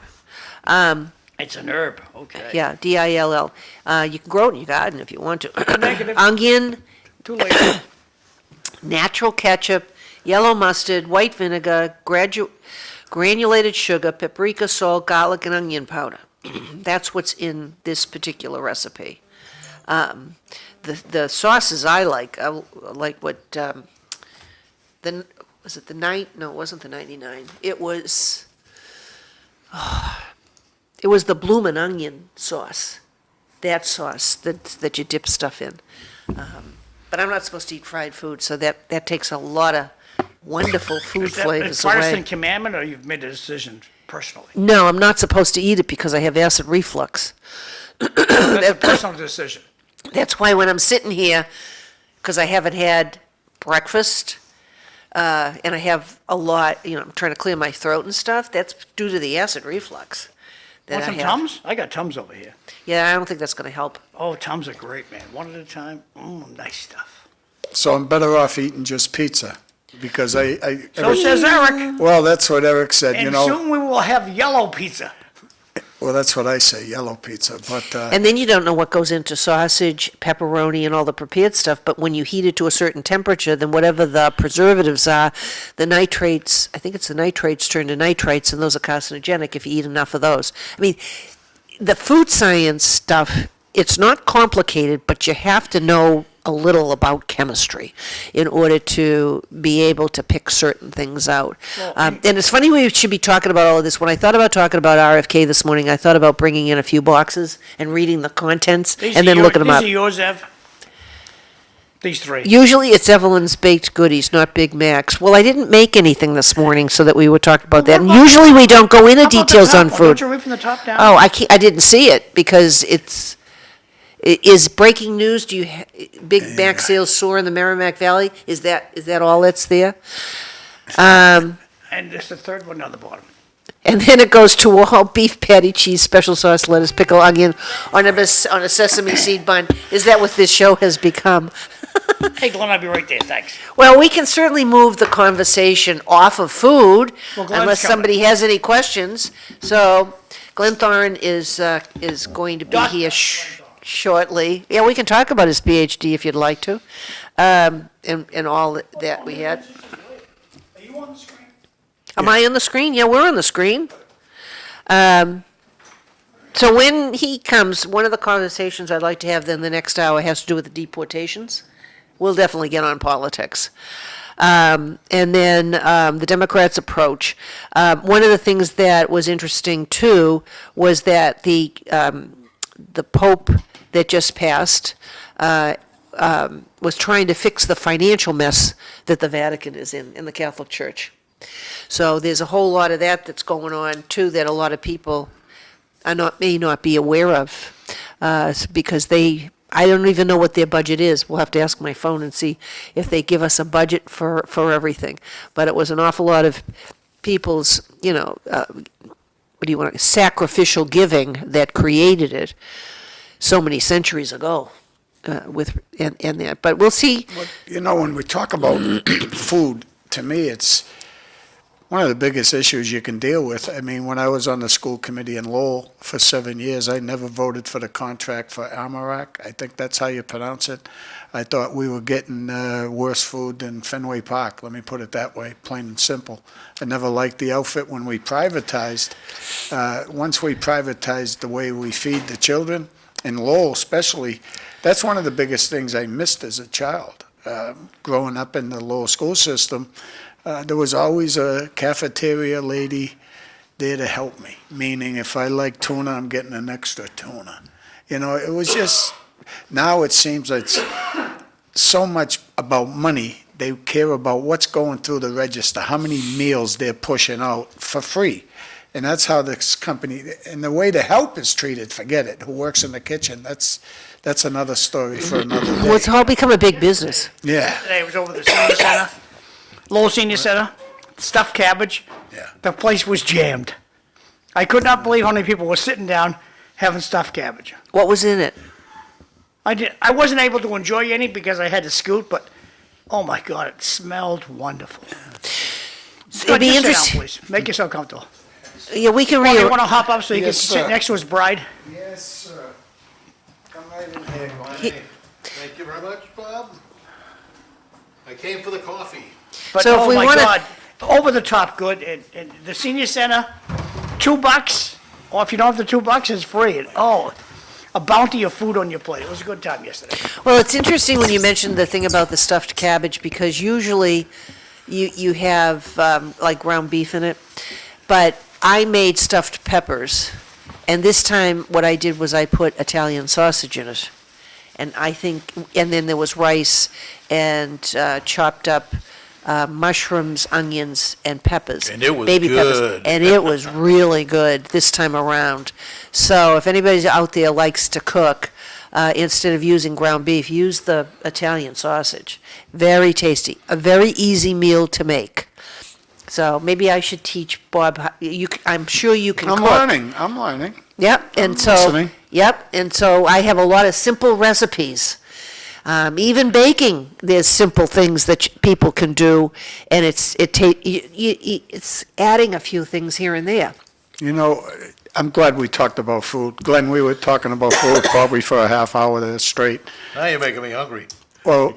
It's an herb, okay. Yeah, dill. You can grow it in your garden if you want to. Negative. Onion, Too late. natural ketchup, yellow mustard, white vinegar, granulated sugar, paprika, salt, garlic, and onion powder. That's what's in this particular recipe. The sauces I like what, was it the no, it wasn't the 99. It was the bloomin' onion sauce. That sauce that you dip stuff in. But I'm not supposed to eat fried food, so that takes a lot of wonderful food Is that a flavors Protestant away. commandment, or you've made a decision personally? No, I'm not supposed to eat it because I have acid reflux. That's a personal decision. That's why when I'm sitting here, because I haven't had breakfast, and I have a lot, I'm trying to clear my throat and stuff, that's due to the acid reflux. that Want I some have. Tums? I got Tums over here. Yeah, I don't think that's gonna help. Oh, Tums are great, man. One at a time. Nice stuff. So I'm better off eating just pizza, because So says Eric. well, that's what Eric said, And soon we will have yellow pizza. Well, that's what I say, yellow pizza, but, And then you don't know what goes into sausage, pepperoni, and all the prepared stuff, but when you heat it to a certain temperature, then whatever the preservatives are, the nitrates, I think it's the nitrates turn to nitrites, and those are carcinogenic if you eat enough of those. I mean, the food science stuff, it's not complicated, but you have to know a little about chemistry in order to be able to pick certain things out. Well, And it's funny we should be talking about all of this. When I thought about talking about RFK this morning, I thought about bringing in a few boxes and reading the contents and then looking them up. These are yours, Ev? These three. Usually it's Evelyn's baked goodies, not Big Macs. Well, I didn't make anything this morning so that we would talk about that. And What about- usually we don't go into How about the details top on one? food. Don't you read from the top down? Oh, I didn't see it because is breaking news, Big Mac sales soar in the Merrimack Valley? Is that all that's there? And there's the third one on the bottom. And then it goes to all beef patty, cheese, special sauce, lettuce, pickle, onion on a sesame seed bun. Is that what this show has become? Hey, Glenn, I'll be right there. Thanks. Well, we can certainly move the conversation off of food Well, Glenn's unless coming. somebody has any questions. So Glenn Thoren is going to be Doc- here shortly. Yeah, we can talk about his PhD if you'd like to, and all that we had. Are you on the screen? Am I on the screen? Yeah, we're on the screen. So when he comes, one of the conversations I'd like to have then the next hour has to do with the deportations. We'll definitely get on politics. And then the Democrats' approach. One of the things that was interesting, too, was that the Pope that just passed was trying to fix the financial mess that the Vatican is in the Catholic Church. So there's a whole lot of that that's going on, too, that a lot of people may not be aware of, because they I don't even know what their budget is. We'll have to ask my phone and see if they give us a budget for everything. But it was an awful lot of people's, what do you want, sacrificial giving that created it so many centuries ago. And that, but we'll see. When we talk about food, to me, it's one of the biggest issues you can deal with. I mean, when I was on the school committee in Lowell for 7 years, I never voted for the contract for Amarak. I think that's how you pronounce it. I thought we were getting worse food than Fenway Park, let me put it that way, plain and simple. I never liked the outfit when we privatized. Once we privatized the way we feed the children, in Lowell especially, that's one of the biggest things I missed as a child. Growing up in the Lowell school system, there was always a cafeteria lady there to help me, meaning if I like tuna, I'm getting an extra tuna. It was just, now it seems it's so much about money. They care about what's going through the register, how many meals they're pushing out for free. And that's how this company, and the way the help is treated, forget it, who works in the kitchen, that's another story for another day. Well, it's all become a big business. Yeah. Today I was over the senior center, Lowell Senior Center, stuffed cabbage. Yeah. The place was jammed. I could not believe how many people were sitting down having stuffed cabbage. What was in it? I wasn't able to enjoy any because I had to scoot, but oh my God, it smelled wonderful. It'd Good, be just sit down, interesting. please. Make yourself comfortable. Yeah, we can Oh, you want to hop up so you can Yes, sit sir. next to his bride? Yes, sir. Come right in here. Thank you very much, Bob. I came for the coffee. But So if oh we my wanna- God, over the top good. And the senior center, $2, or if you don't have the $2, it's free. And, a bounty of food on your plate. It was a good time yesterday. Well, it's interesting when you mentioned the thing about the stuffed cabbage, because usually you have like ground beef in it, but I made stuffed peppers, and this time what I did was I put Italian sausage in it. And and then there was rice and chopped up mushrooms, onions, and peppers. And it was baby peppers. good. And it was really good this time around. So if anybody out there likes to cook, instead of using ground beef, use the Italian sausage. Very tasty. A very easy meal to make. So maybe I should teach Bob. I'm sure you can cook. I'm learning. Yep, and so, listening. and so I have a lot of simple recipes. Even baking, there's simple things that people can do, and it's adding a few things here and there. I'm glad we talked about food. Glenn, we were talking about food probably for a half hour there straight. Now you're making me hungry. Well,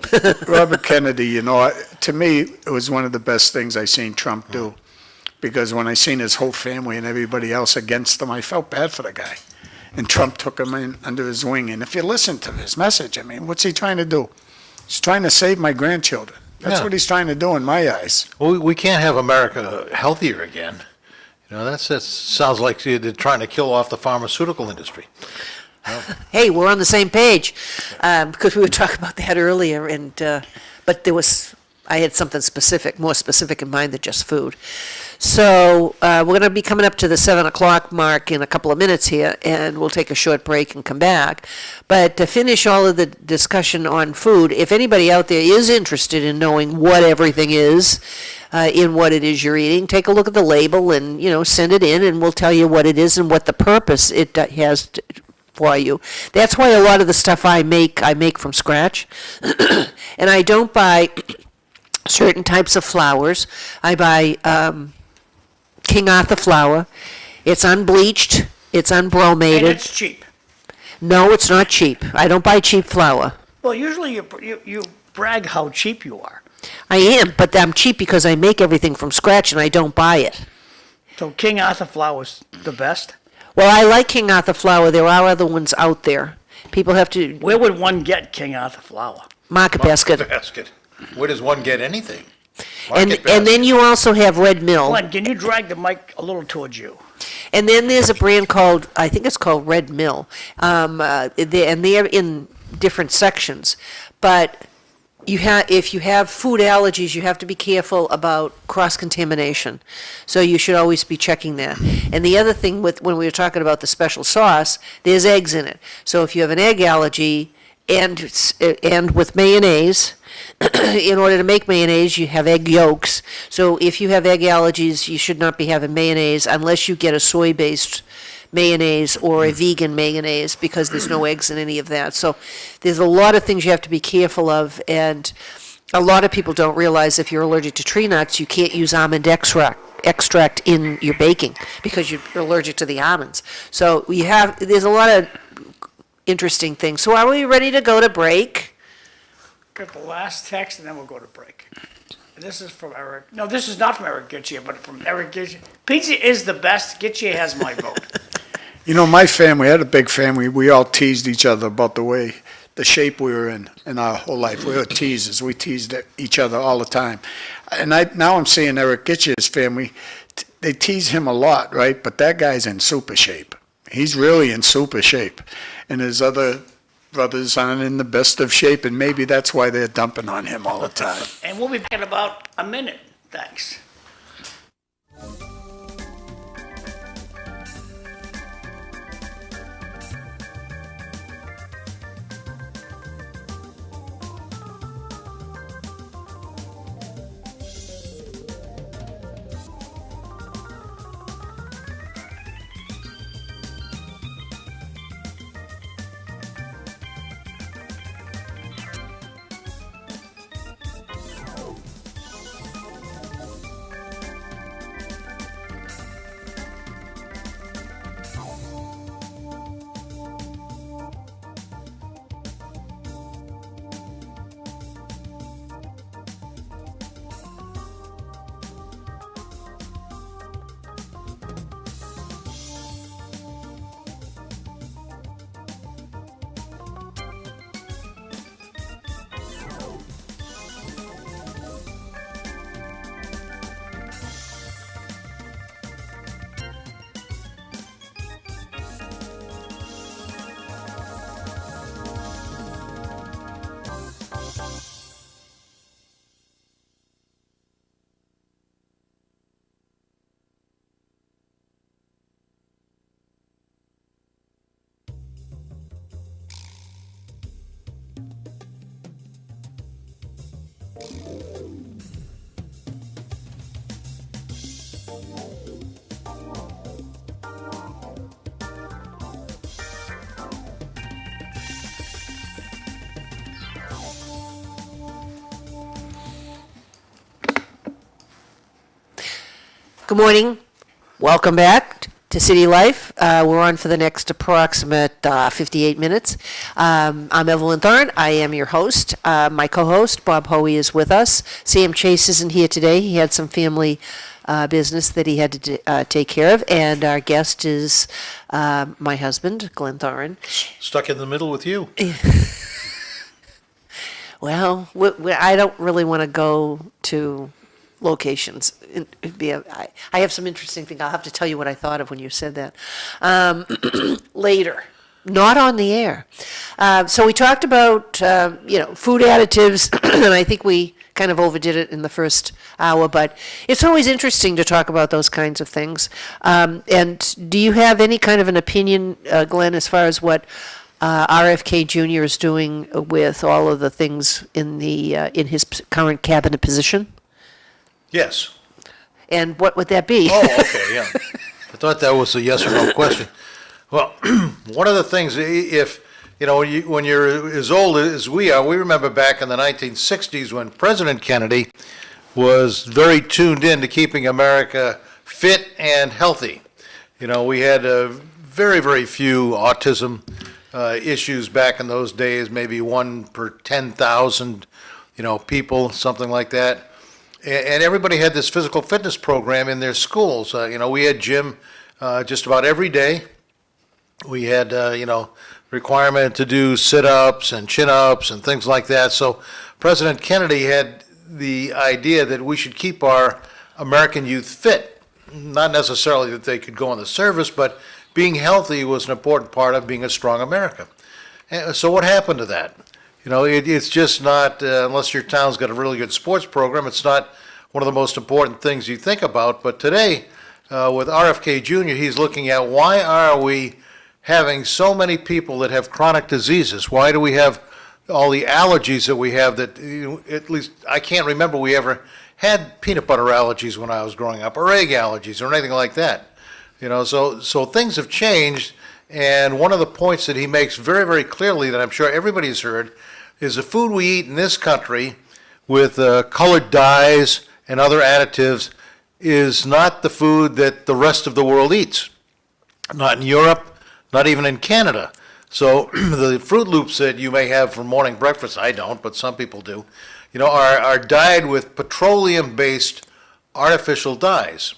Robert Kennedy, to me, it was one of the best things I seen Trump do. Because when I seen his whole family and everybody else against him, I felt bad for the guy. And Trump took him in under his wing. And if you listen to his message, I mean, what's he trying to do? He's trying to save my grandchildren. That's Yeah. what he's trying to do in my eyes. Well, we can't have America healthier again. That sounds like they're trying to kill off the pharmaceutical industry. Hey, we're on the same page, because we were talking about that earlier, and but I had something more specific in mind than just food. So we're going to be coming up to the 7 o'clock mark in a couple of minutes here, and we'll take a short break and come back. But to finish all of the discussion on food, if anybody out there is interested in knowing what everything is in what it is you're eating, take a look at the label and, send it in, and we'll tell you what it is and what the purpose it has for you. That's why a lot of the stuff I make from scratch. And I don't buy certain types of flours. I buy King Arthur flour. It's unbleached. It's And unbromated. it's cheap. No, it's not cheap. I don't buy cheap flour. Well, usually you brag how cheap you are. I am, but I'm cheap because I make everything from scratch and I don't buy it. So King Arthur flour's the best. Well, I like King Arthur flour. There are other ones out there. People have to Where would one get King Arthur flour? market basket. Basket. Where does one get anything? And Market and then basket. you also have Red Mill. Glenn, can you drag the mic a little towards you? And then there's a brand called, I think it's called Red Mill, and they're in different sections. But if you have food allergies, you have to be careful about cross-contamination. So you should always be checking that. And the other thing when we were talking about the special sauce, there's eggs in it. So if you have an egg allergy, and with mayonnaise. In order to make mayonnaise, you have egg yolks. So if you have egg allergies, you should not be having mayonnaise unless you get a soy-based mayonnaise or a vegan mayonnaise, because there's no eggs in any of that. So there's a lot of things you have to be careful of, and a lot of people don't realize if you're allergic to tree nuts, you can't use almond extract in your baking because you're allergic to the almonds. So there's a lot of interesting things. So are we ready to go to break? Got the last text, and then we'll go to break. And this is from Eric. No, this is not from Eric Gitchia, but from Eric Gitchia. Pizza is the best. Gitchia has my vote. You know, my family had a big family. We all teased each other about the shape we were in our whole life. We were teasers. We teased each other all the time. And now I'm seeing Eric Gitchia's family. They tease him a lot, right? But that guy's in super shape. He's really in super shape. And his other brothers aren't in the best of shape, and maybe that's why they're dumping on him all the time. And we'll be back in about a minute. Thanks. Good morning. Welcome back to City Life. We're on for the next approximate 58 minutes. I'm Evelyn Thoren. I am your host. My co-host, Bob Hoey, is with us. Sam Chase isn't here today. He had some family business that he had to take care of. And our guest is my husband, Glenn Thoren. Stuck in the middle with you. Well, I don't really want to go to locations. I have some interesting things. I'll have to tell you what I thought of when you said that later, not on the air. So we talked about food additives, and I think we kind of overdid it in the first hour. But it's always interesting to talk about those kinds of things. And do you have any kind of an opinion, Glenn, as far as what RFK Jr. is doing with all of the things in his current cabinet position? Yes. And what would that be? Oh, okay, yeah. I thought that was a yes or no question. Well, one of the things, when you're as old as we are, we remember back in the 1960s when President Kennedy was very tuned in to keeping America fit and healthy. We had very, very few autism issues back in those days, maybe 1 per 10,000, people, something like that. And everybody had this physical fitness program in their schools. We had gym just about every day. We had, requirement to do sit-ups and chin-ups and things like that. So President Kennedy had the idea that we should keep our American youth fit. Not necessarily that they could go in the service, but being healthy was an important part of being a strong America. And so what happened to that? It's just not, unless your town's got a really good sports program, it's not one of the most important things you think about. But today, with RFK Jr., he's looking at why are we having so many people that have chronic diseases? Why do we have all the allergies that we have that, at least I can't remember we ever had peanut butter allergies when I was growing up, or egg allergies, or anything like that. So things have changed, and one of the points that he makes very, very clearly that I'm sure everybody's heard is the food we eat in this country with colored dyes and other additives is not the food that the rest of the world eats. Not in Europe, not even in Canada. So the Fruit Loops that you may have for morning breakfast, I don't, but some people do, are dyed with petroleum-based artificial dyes.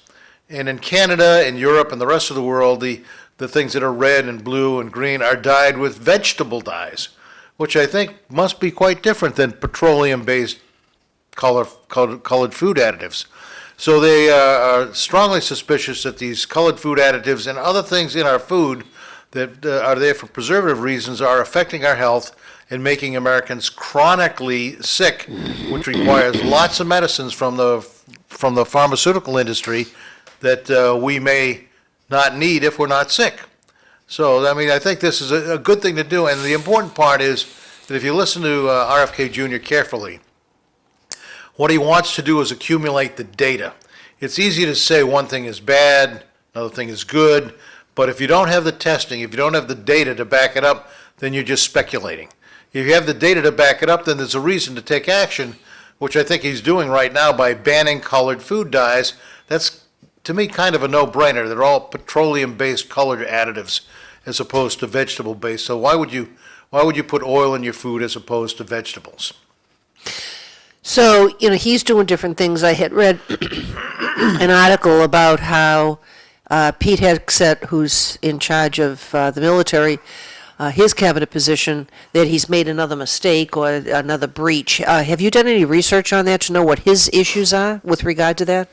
And in Canada and Europe and the rest of the world, the things that are red and blue and green are dyed with vegetable dyes, which I think must be quite different than petroleum-based colored food additives. So they are strongly suspicious that these colored food additives and other things in our food that are there for preservative reasons are affecting our health and making Americans chronically sick, which requires lots of medicines from the pharmaceutical industry that we may not need if we're not sick. So, I think this is a good thing to do, and the important part is that if you listen to RFK Jr. carefully, what he wants to do is accumulate the data. It's easy to say one thing is bad, another thing is good, but if you don't have the testing, if you don't have the data to back it up, then you're just speculating. If you have the data to back it up, then there's a reason to take action, which I think he's doing right now by banning colored food dyes. That's, to me, kind of a no-brainer. They're all petroleum-based colored additives as opposed to vegetable-based. So why would you put oil in your food as opposed to vegetables? So, he's doing different things. I had read an article about how Pete Hegseth, who's in charge of the military, his cabinet position, that he's made another mistake or another breach. Have you done any research on that to know what his issues are with regard to that?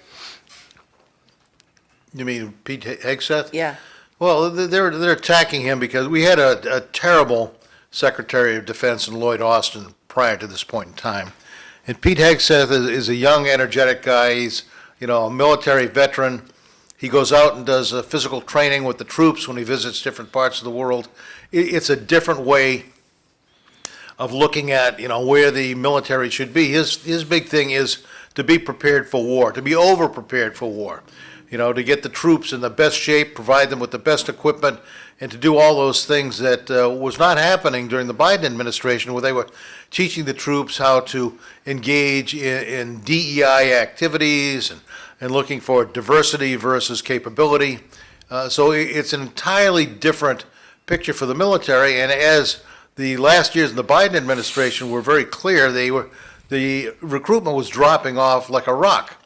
You mean Pete Hegseth? Yeah. Well, they're attacking him because we had a terrible Secretary of Defense in Lloyd Austin prior to this point in time. And Pete Hegseth is a young, energetic guy. He's, a military veteran. He goes out and does physical training with the troops when he visits different parts of the world. It's a different way of looking at, where the military should be. His big thing is to be prepared for war, to be over-prepared for war. To get the troops in the best shape, provide them with the best equipment, and to do all those things that was not happening during the Biden administration, where they were teaching the troops how to engage in DEI activities and looking for diversity versus capability. So it's an entirely different picture for the military, and as the last years in the Biden administration were very clear, the recruitment was dropping off like a rock.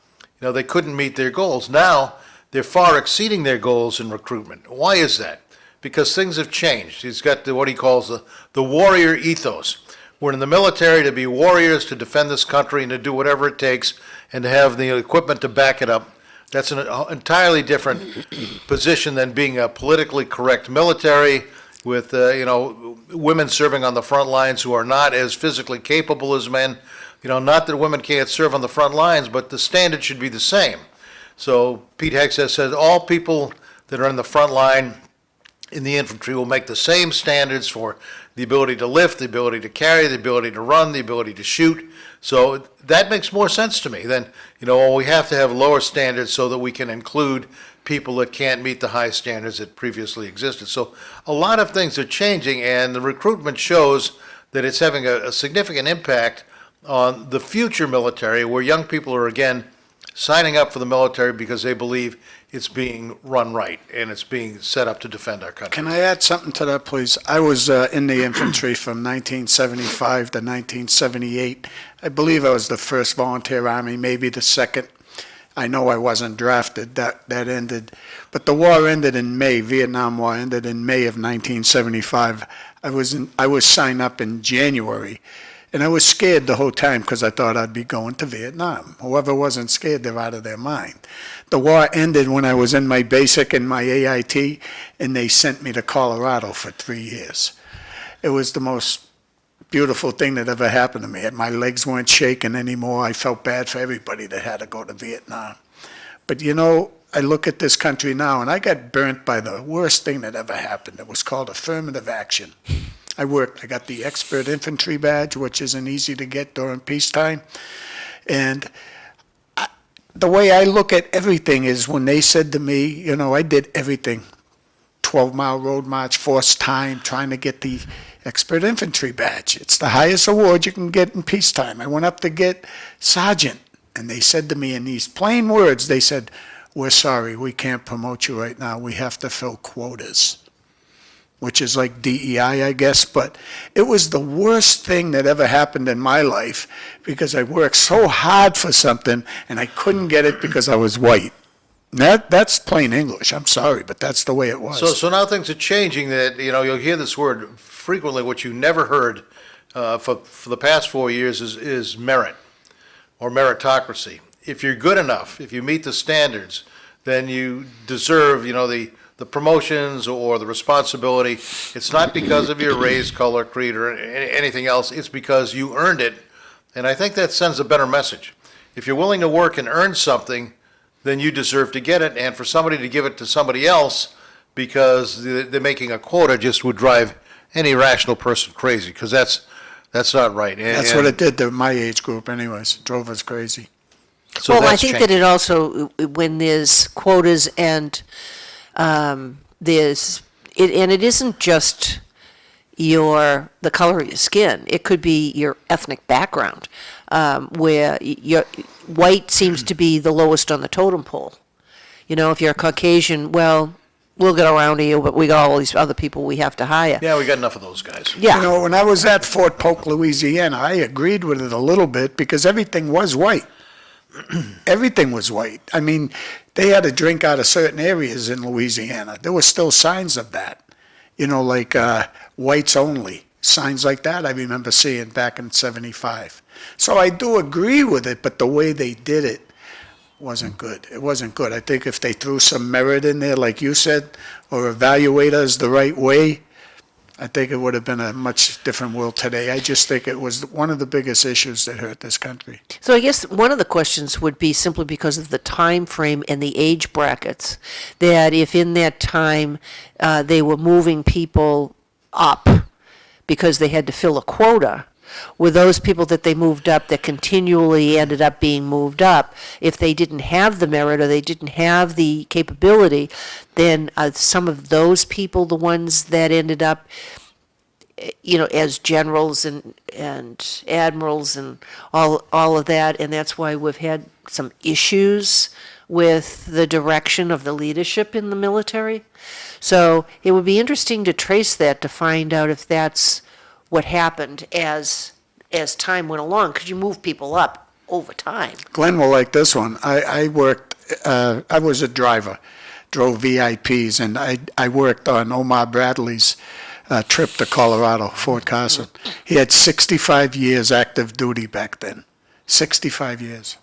They couldn't meet their goals. Now, they're far exceeding their goals in recruitment. Why is that? Because things have changed. He's got what he calls the warrior ethos. We're in the military to be warriors, to defend this country, and to do whatever it takes, and to have the equipment to back it up. That's an entirely different position than being a politically correct military with, women serving on the front lines who are not as physically capable as men. Not that women can't serve on the front lines, but the standard should be the same. So Pete Hegseth says all people that are in the front line in the infantry will make the same standards for the ability to lift, the ability to carry, the ability to run, the ability to shoot. So that makes more sense to me than, we have to have lower standards so that we can include people that can't meet the high standards that previously existed. So a lot of things are changing, and the recruitment shows that it's having a significant impact on the future military, where young people are again signing up for the military because they believe it's being run right and it's being set up to defend our country. Can I add something to that, please? I was in the infantry from 1975 to 1978. I believe I was the first volunteer army, maybe the second. I know I wasn't drafted. That ended. But the war ended in May. Vietnam War ended in May of 1975. I was signed up in January. And I was scared the whole time because I thought I'd be going to Vietnam. Whoever wasn't scared, they're out of their mind. The war ended when I was in my basic and my AIT, and they sent me to Colorado for 3 years. It was the most beautiful thing that ever happened to me. My legs weren't shaking anymore. I felt bad for everybody that had to go to Vietnam. But I look at this country now, and I got burnt by the worst thing that ever happened. It was called affirmative action. I got the expert infantry badge, which isn't easy to get during peacetime. And the way I look at everything is when they said to me, you know, I did everything. 12-mile road march, forced time, trying to get the expert infantry badge. It's the highest award you can get in peacetime. I went up to get sergeant, and they said to me in these plain words, they said, "We're sorry, we can't promote you right now. We have to fill quotas," which is like DEI, I guess. But it was the worst thing that ever happened in my life because I worked so hard for something, and I couldn't get it because I was white. That's plain English. I'm sorry, but that's the way it was. So now things are changing that, you know, you'll hear this word frequently, which you never heard for the past 4 years is merit or meritocracy. If you're good enough, if you meet the standards, then you deserve, you know, the promotions or the responsibility. It's not because of your race, color, creed, or anything else. It's because you earned it. And I think that sends a better message. If you're willing to work and earn something, then you deserve to get it. And for somebody to give it to somebody else because they're making a quota just would drive any rational person crazy, because that's not right. That's what it did to my age group anyways. It drove us crazy. So Well, I that's think changed. that it also, when there's quotas and and it isn't just the color of your skin. It could be your ethnic background, where white seems to be the lowest on the totem pole. You know, if you're a Caucasian, well, we'll get around to you, but we got all these other people we have to hire. Yeah, we got enough of those guys. Yeah. You know, when I was at Fort Polk, Louisiana, I agreed with it a little bit because everything was white. Everything was white. I mean, they had to drink out of certain areas in Louisiana. There were still signs of that, you know, like whites only, signs like that I remember seeing back in '75. So I do agree with it, but the way they did it wasn't good. It wasn't good. I think if they threw some merit in there, like you said, or evaluate us the right way, I think it would have been a much different world today. I just think it was one of the biggest issues that hurt this country. So I guess one of the questions would be simply because of the time frame and the age brackets, that if in that time they were moving people up because they had to fill a quota, were those people that they moved up that continually ended up being moved up, if they didn't have the merit or they didn't have the capability, then some of those people the ones that ended up, you know, as generals and admirals and all of that, and that's why we've had some issues with the direction of the leadership in the military. So it would be interesting to trace that to find out if that's what happened as time went along, because you move people up over time. Glenn will like this one. I worked, I was a driver, drove VIPs, and I worked on Omar Bradley's trip to Colorado, Fort Carson. He had 65 years active duty back then. 65 years.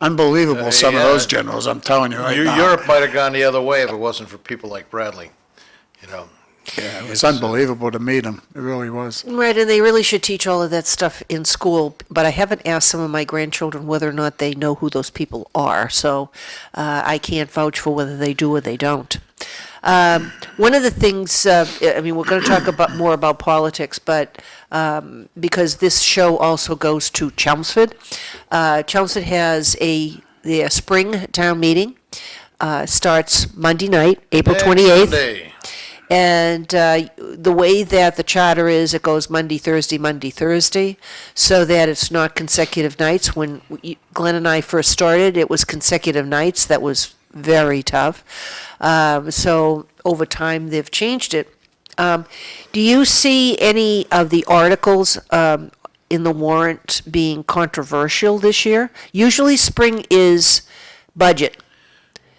Unbelievable, some of yeah. those generals, I'm telling you right now. Europe might have gone the other way if it wasn't for people like Bradley, you know. Yeah, it was unbelievable to meet him. It really was. Right, and they really should teach all of that stuff in school, but I haven't asked some of my grandchildren whether or not they know who those people are, so I can't vouch for whether they do or they don't. One of the things, I mean, we're going to talk more about politics, but because this show also goes to Chelmsford. Chelmsford has their spring town meeting, starts Monday night, April 28th. Monday. And the way that the charter is, it goes Monday, Thursday, so that it's not consecutive nights. When Glenn and I first started, it was consecutive nights. That was very tough. So over time, they've changed it. Do you see any of the articles in the warrant being controversial this year? Usually spring is budget,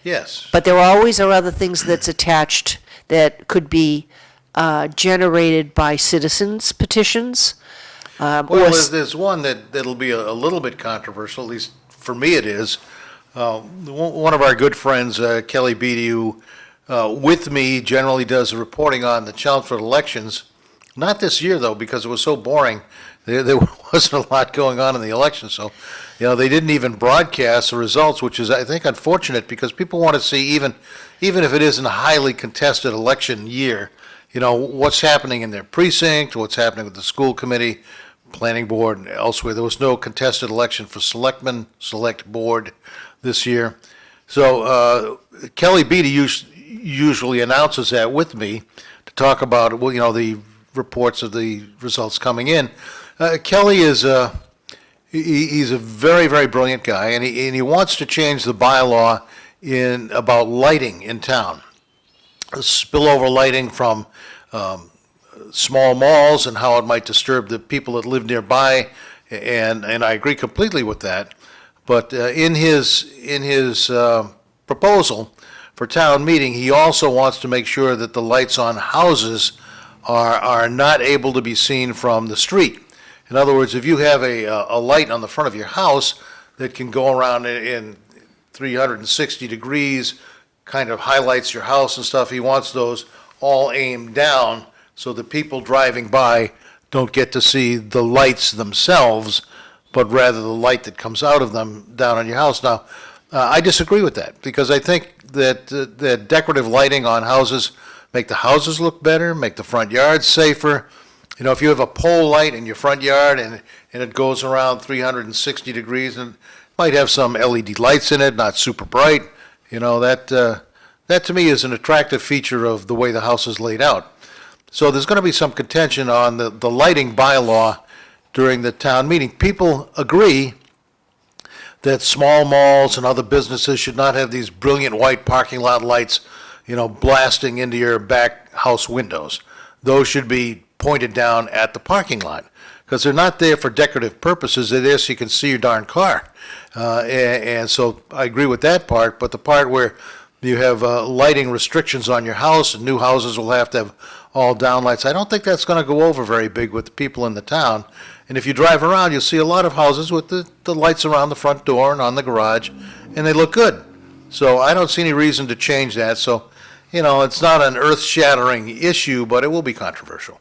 Yes. but there always are other things that's attached that could be generated by citizens petitions. Well, there's one that'll be a little bit controversial, at least for me it is. One of our good friends, Kelly Beatty, who with me generally does the reporting on the Chelmsford elections. Not this year, though, because it was so boring. There wasn't a lot going on in the election, so they didn't even broadcast the results, which is, I think, unfortunate because people want to see, even if it isn't a highly contested election year, what's happening in their precinct, what's happening with the school committee, planning board, and elsewhere. There was no contested election for select board this year. So Kelly Beatty usually announces that with me to talk about, the reports of the results coming in. Kelly is he's a very, very brilliant guy, and he wants to change the bylaw about lighting in town. Spillover lighting from small malls and how it might disturb the people that live nearby, and I agree completely with that. But in his proposal for town meeting, he also wants to make sure that the lights on houses are not able to be seen from the street. In other words, if you have a light on the front of your house that can go around in 360 degrees, kind of highlights your house and stuff, he wants those all aimed down so the people driving by don't get to see the lights themselves, but rather the light that comes out of them down on your house. Now, I disagree with that, because I think that decorative lighting on houses make the houses look better, make the front yards safer. If you have a pole light in your front yard and it goes around 360 degrees and might have some LED lights in it, not super bright, that to me is an attractive feature of the way the house is laid out. So there's going to be some contention on the lighting bylaw during the town meeting. People agree that small malls and other businesses should not have these brilliant white parking lot lights, blasting into your back house windows. Those should be pointed down at the parking lot, because they're not there for decorative purposes. They're there so you can see your darn car. And so I agree with that part, but the part where you have lighting restrictions on your house, and new houses will have to have all down lights, I don't think that's going to go over very big with the people in the town. And if you drive around, you'll see a lot of houses with the lights around the front door and on the garage, and they look good. So I don't see any reason to change that. So, it's not an earth-shattering issue, but it will be controversial.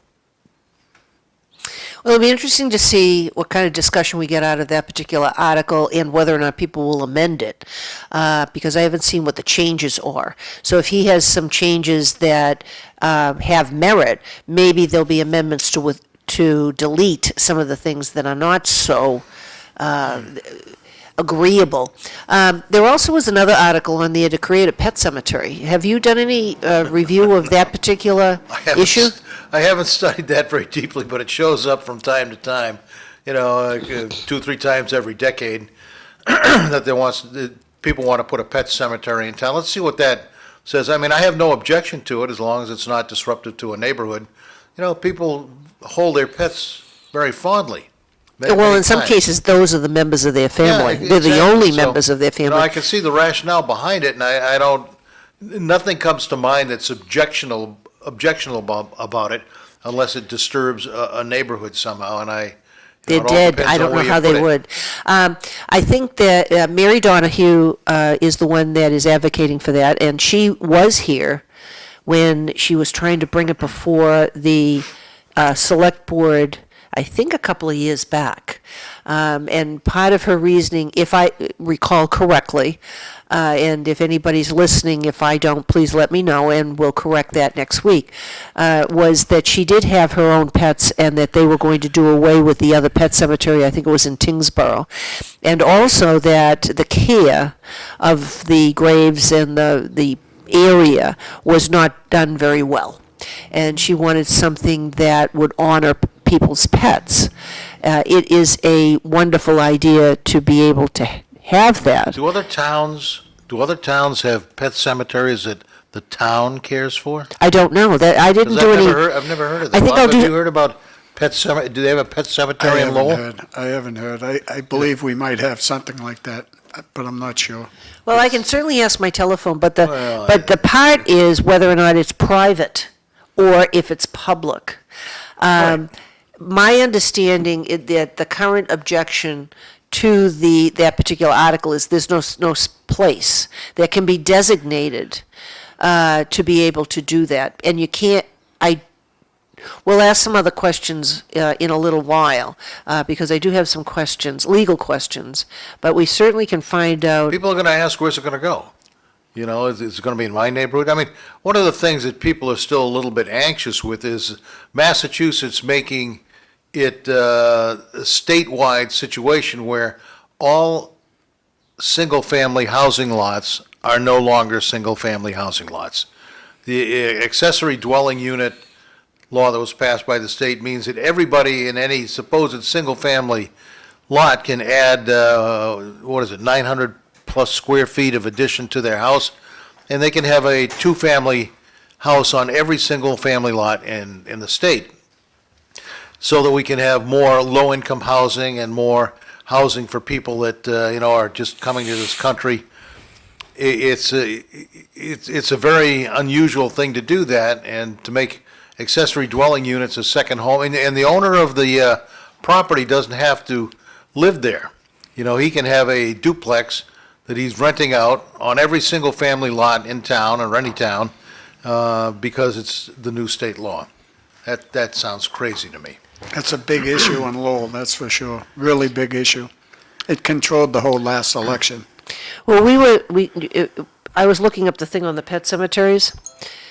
Well, it'll be interesting to see what kind of discussion we get out of that particular article and whether or not people will amend it, because I haven't seen what the changes are. So if he has some changes that have merit, maybe there'll be amendments to delete some of the things that are not so agreeable. There also was another article on there to create a pet cemetery. Have you done any review of that particular issue? I haven't studied that very deeply, but it shows up from time to time, 2-3 times every decade, that people want to put a pet cemetery in town. Let's see what that says. I mean, I have no objection to it as long as it's not disruptive to a neighborhood. People hold their pets very fondly. Well, in some cases, those are the members of their family. Yeah, They're the exactly. only So, members of their family. I can see the rationale behind it, and nothing comes to mind that's objectionable about it unless it disturbs a neighborhood somehow, and They're it all dead. depends I don't on know where you how they put it. would. I think that Mary Donahue is the one that is advocating for that, and she was here when she was trying to bring it before the select board, I think a couple of years back. And part of her reasoning, if I recall correctly, and if anybody's listening, if I don't, please let me know, and we'll correct that next week, was that she did have her own pets and that they were going to do away with the other pet cemetery, I think it was in Tewksbury, and also that the care of the graves and the area was not done very well. And she wanted something that would honor people's pets. It is a wonderful idea to be able to have that. Do other towns have pet cemeteries that the town cares for? I don't know. That I didn't 'Cause do I've any. I've never heard of that. I think Bob, I'll do- have you heard about pet cemetery? Do they have a pet cemetery in Lowell? I haven't heard. I believe we might have something like that, but I'm not sure. Well, I can certainly ask my telephone, but Well, the part is whether or not it's private or if it's public. My understanding is that the current objection to that particular article is there's no place that can be designated to be able to do that, and you can't. We'll ask some other questions in a little while, because I do have some questions, legal questions, but we certainly can find out. People are going to ask, where's it going to go? You know, is it going to be in my neighborhood? I mean, one of the things that people are still a little bit anxious with is Massachusetts making it a statewide situation where all single-family housing lots are no longer single-family housing lots. The accessory dwelling unit law that was passed by the state means that everybody in any supposed single-family lot can add, 900 plus square feet of addition to their house, and they can have a two-family house on every single-family lot in the state, so that we can have more low-income housing and more housing for people that, are just coming to this country. It's a very unusual thing to do that, and to make accessory dwelling units a second home, and the owner of the property doesn't have to live there. He can have a duplex that he's renting out on every single-family lot in town or any town, because it's the new state law. That sounds crazy to me. That's a big issue in Lowell, that's for sure. Really big issue. It controlled the whole last election. Well, I was looking up the thing on the pet cemeteries.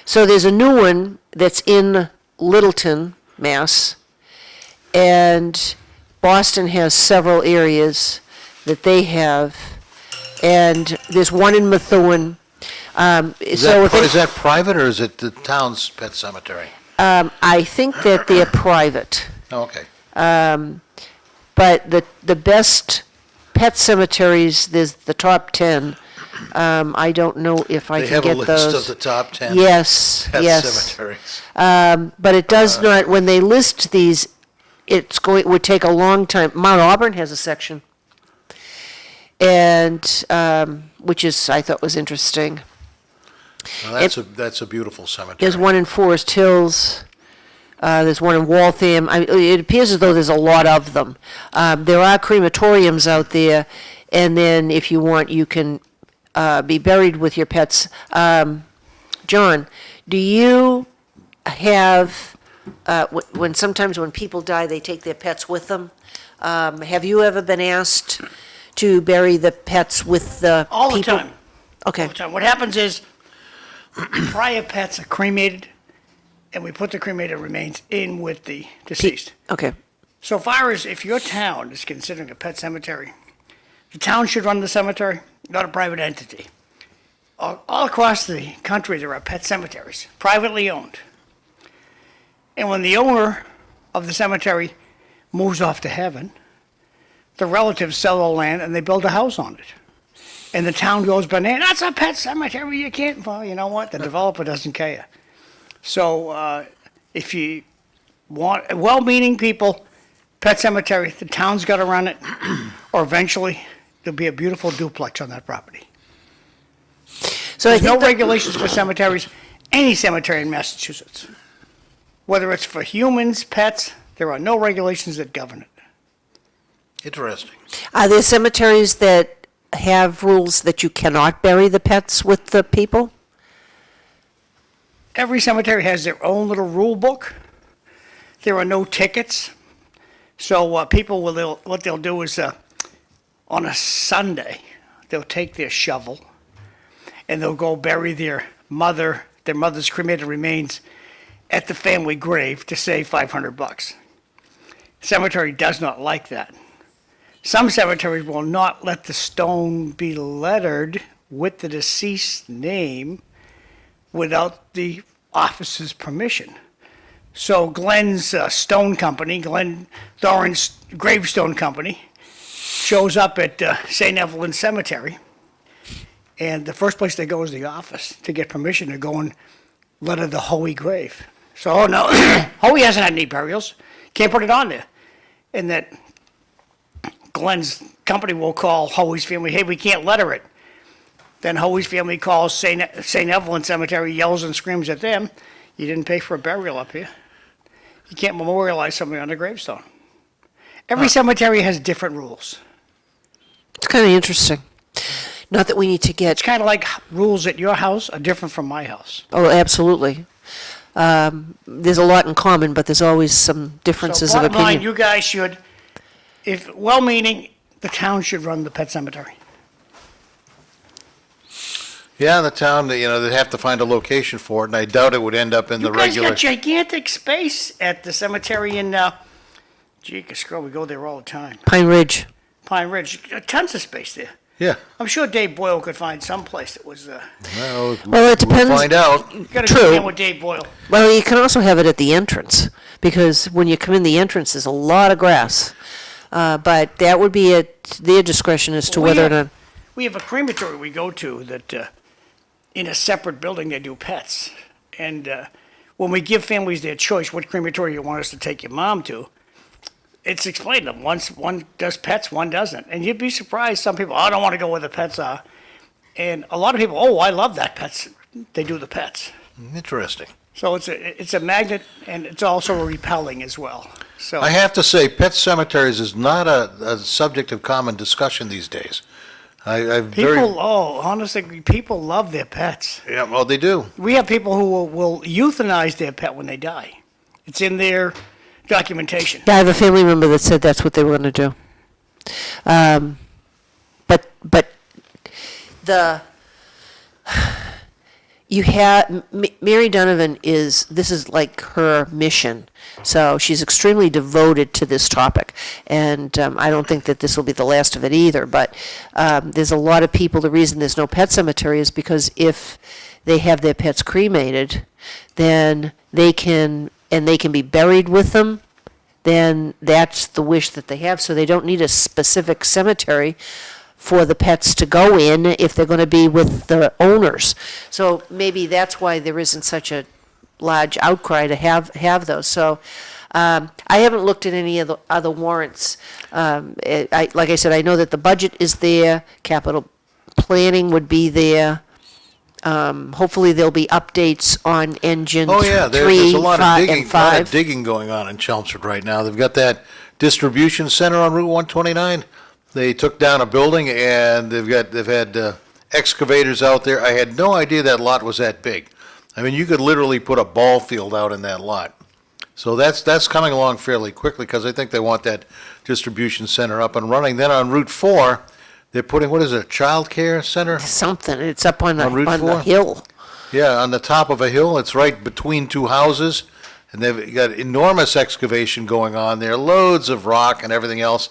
So there's a new one that's in Littleton, Mass, and Boston has several areas that they have, and there's one in Methuen. Is that private, or is it the town's pet cemetery? I think that they're private. Oh, okay. But the best pet cemeteries, there's the top 10. I don't know if I can get those. They have a list of the top 10 yes, pet yes. cemeteries. But it does not, when they list these, it would take a long time. Mount Auburn has a section, and which I thought was interesting. Well, that's a beautiful cemetery. There's one in Forest Hills. There's one in Waltham. It appears as though there's a lot of them. There are crematoriums out there, and then if you want, you can be buried with your pets. John, do you have, sometimes when people die, they take their pets with them? Have you ever been asked to bury the pets with the people? All the time. Okay. All the time. What happens is, prior pets are cremated, and we put the cremated remains in with the deceased. Okay. So far as if your town is considering a pet cemetery, the town should run the cemetery, not a private entity. All across the country, there are pet cemeteries, privately owned. And when the owner of the cemetery moves off to heaven, the relatives sell the land and they build a house on it. And the town goes bananas. That's a pet cemetery. You can't. Well, you know what? The developer doesn't care. So if you want well-meaning people, pet cemetery, the town's got to run it, or eventually there'll be a beautiful duplex on that property. So There's no regulations for cemeteries, any cemetery in Massachusetts. Whether it's for humans, pets, there are no regulations that govern it. Interesting. Are there cemeteries that have rules that you cannot bury the pets with the people? Every cemetery has their own little rule book. There are no tickets. So people, what they'll do is on a Sunday, they'll take their shovel and they'll go bury their mother's cremated remains at the family grave to save $500. Cemetery does not like that. Some cemeteries will not let the stone be lettered with the deceased's name without the officer's permission. So Glenn's stone company, Glenn Thoren's gravestone company, shows up at St. Evelyn Cemetery, and the first place they go is the office to get permission to go and letter the Hoey grave. So, oh no, Hoey hasn't had any burials, can't put it on there. And that Glenn's company will call Hoey's family, hey, we can't letter it. Then Hoey's family calls St. Evelyn Cemetery, yells and screams at them, you didn't pay for a burial up here. You can't memorialize somebody on a gravestone. Every cemetery has different rules. It's kind of interesting. Not that we need to get... It's kind of like rules at your house are different from my house. Oh, absolutely. There's a lot in common, but there's always some differences So of bottom line, opinion. you guys should, if well-meaning, the town should run the pet cemetery. Yeah, the town, they'd have to find a location for it, and I doubt it would end up in the You guys regular. got gigantic space at the cemetery in, gee, we go there all the time. Pine Ridge. Pine Ridge, tons of space there. Yeah, I'm sure Dave Boyle could find some place that was, well, Well, it depends. we'll find out. you gotta True. go in with Dave Boyle. Well, you can also have it at the entrance, because when you come in the entrance, there's a lot of grass. But that would be at their discretion as to Well, whether or yeah. not. We have a crematory we go to that, in a separate building, they do pets. And when we give families their choice, what crematory you want us to take your mom to, it's explained to them. One does pets, one doesn't. And you'd be surprised, some people, I don't want to go where the pets are. And a lot of people, I love that pets. They do the pets. Interesting. So it's a magnet, and it's also repelling as well. So I have to say, pet cemeteries is not a subject of common discussion these days. honestly, people love their pets. Yeah, well, they do. We have people who will euthanize their pet when they die. It's in their documentation. Yeah, I have a family member that said that's what they were going to do. But the you have Mary Donovan this is like her mission. So she's extremely devoted to this topic, and I don't think that this will be the last of it either. But there's a lot of people. The reason there's no pet cemetery is because if they have their pets cremated, then they can be buried with them. Then that's the wish that they have. So they don't need a specific cemetery for the pets to go in if they're going to be with the owners. So maybe that's why there isn't such a large outcry to have those. So I haven't looked at any of the other warrants. Like I said, I know that the budget is there, capital planning would be there. Hopefully there'll be updates on engine Oh, yeah, there's 3, a lot 5, of digging, and 5. digging going on in Chelmsford right now. They've got that distribution center on Route 129. They took down a building, and they've had excavators out there. I had no idea that lot was that big. I mean, you could literally put a ball field out in that lot. So that's coming along fairly quickly, because I think they want that distribution center up and running. Then on Route 4, they're putting, what is it, a child care center? Something, it's up on the On Route 4? hill. Yeah, on the top of a hill. It's right between two houses, and they've got enormous excavation going on there, loads of rock and everything else.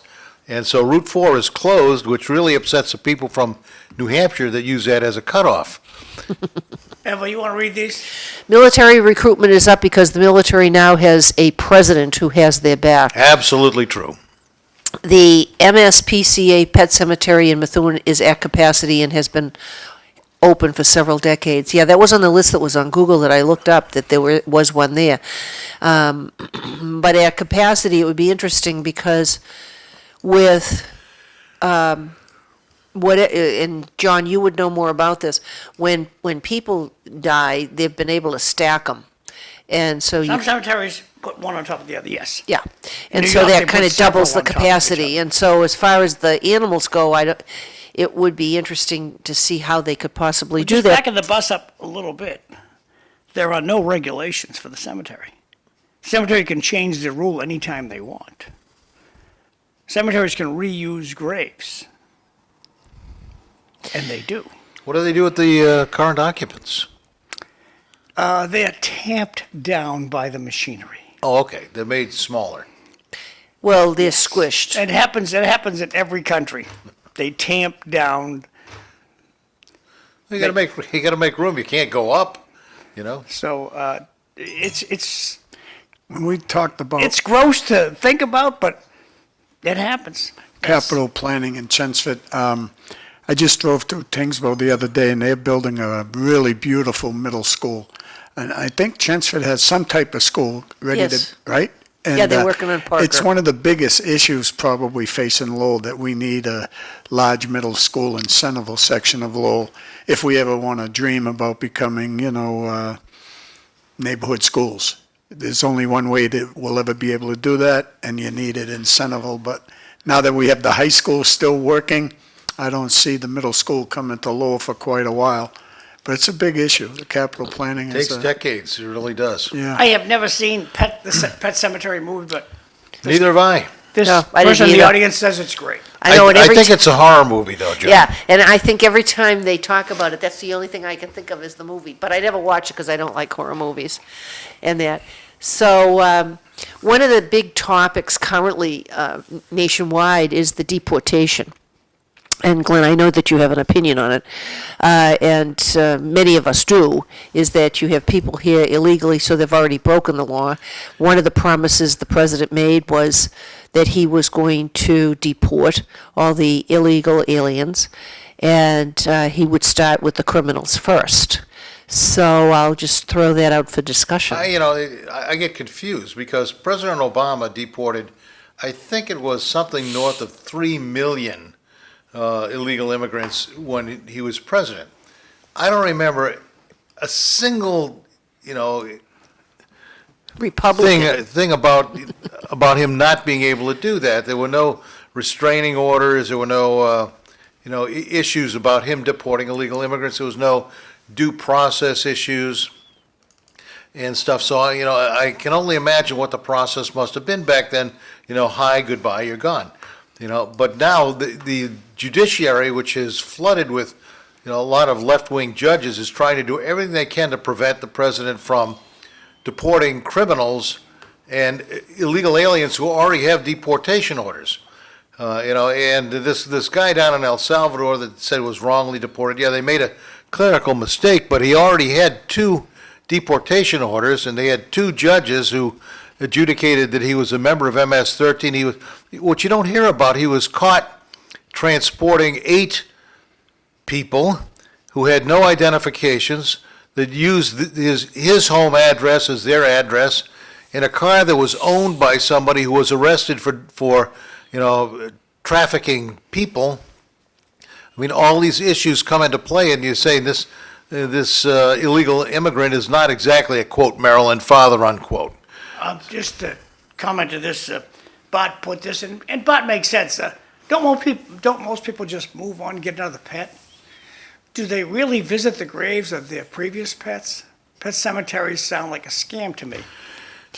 And so Route 4 is closed, which really upsets the people from New Hampshire that use that as a cutoff. Eva, you want to read these? Military recruitment is up because the military now has a president who has their back. Absolutely true. The MSPCA Pet Cemetery in Methuen is at capacity and has been open for several decades. Yeah, that was on the list that was on Google that I looked up, that there was one there. But at capacity, it would be interesting because with and John, you would know more about this. When people die, they've been able to stack them, and so Some cemeteries put one on top of the other, yes. yeah, and New so York, they that kind put of doubles several the on top of each capacity. And so as far as the animals go, it would be interesting to see how they could possibly do Just that. backing the bus up a little bit, there are no regulations for the cemetery. Cemetery can change the rule anytime they want. Cemeteries can reuse graves. And they do. What do they do with the current occupants? They are tamped down by the machinery. Oh, okay. They're made smaller. Well, they're squished. It happens in every country. They tamp down. You got to make room. You can't go up. So it's When we talked about it's gross to think about, but it happens. capital planning in Chelmsford, I just drove to Tewksbury the other day, and they're building a really beautiful middle school. And I think Chelmsford has some type of school ready Yes. to, right? And, Yeah, they're working on Parker. It's one of the biggest issues probably facing Lowell, that we need a large middle school in Centerville section of Lowell if we ever want to dream about becoming, neighborhood schools. There's only one way that we'll ever be able to do that, and you need it in Centerville. But now that we have the high school still working, I don't see the middle school coming to Lowell for quite a while. But it's a big issue. The capital planning It is takes decades. It really does. yeah. I have never seen pet cemetery moved, but Neither have I. this No, I didn't person in the either. audience says it's great. I know, and I every think it's a horror movie, though, John. Yeah, and I think every time they talk about it, that's the only thing I can think of is the movie. But I never watch it because I don't like horror movies and that. So one of the big topics currently nationwide is the deportation. And Glenn, I know that you have an opinion on it, and many of us do, is that you have people here illegally, so they've already broken the law. One of the promises the president made was that he was going to deport all the illegal aliens, and he would start with the criminals first. So I'll just throw that out for discussion. I get confused because President Obama deported, I think it was something north of 3 million illegal immigrants when he was president. I don't remember a single, Republican. thing about him not being able to do that. There were no restraining orders. There were no, issues about him deporting illegal immigrants. There was no due process issues and stuff. So, I can only imagine what the process must have been back then. Hi, goodbye, you're gone. But now the judiciary, which is flooded with, a lot of left-wing judges, is trying to do everything they can to prevent the president from deporting criminals and illegal aliens who already have deportation orders. And this guy down in El Salvador that said was wrongly deported, yeah, they made a clerical mistake, but he already had 2 deportation orders, and they had 2 judges who adjudicated that he was a member of MS-13. What you don't hear about, he was caught transporting 8 people who had no identifications, that used his home address as their address, in a car that was owned by somebody who was arrested for trafficking people. I mean, all these issues come into play, and you say this illegal immigrant is not exactly a, quote, Maryland father, unquote. Just to comment to this, Bart put this in, and Bart makes sense. Don't most people just move on and get another pet? Do they really visit the graves of their previous pets? Pet cemeteries sound like a scam to me.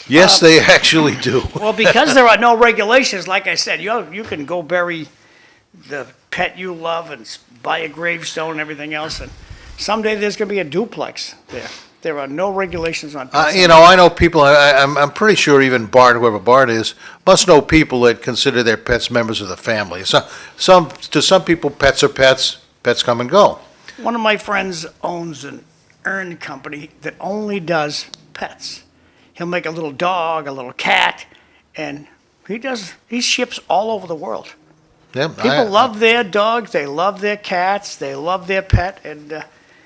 Yes, they actually do. Well, because there are no regulations, like I said, you can go bury the pet you love and buy a gravestone and everything else, and someday there's going to be a duplex there. There are no regulations on pet cemeteries. I know people, I'm pretty sure even Bart, whoever Bart is, must know people that consider their pets members of the family. To some people, pets are pets, pets come and go. One of my friends owns an urn company that only does pets. He'll make a little dog, a little cat, and he ships all over the world. Yeah, People love their dogs, they love their cats, they love their pet, and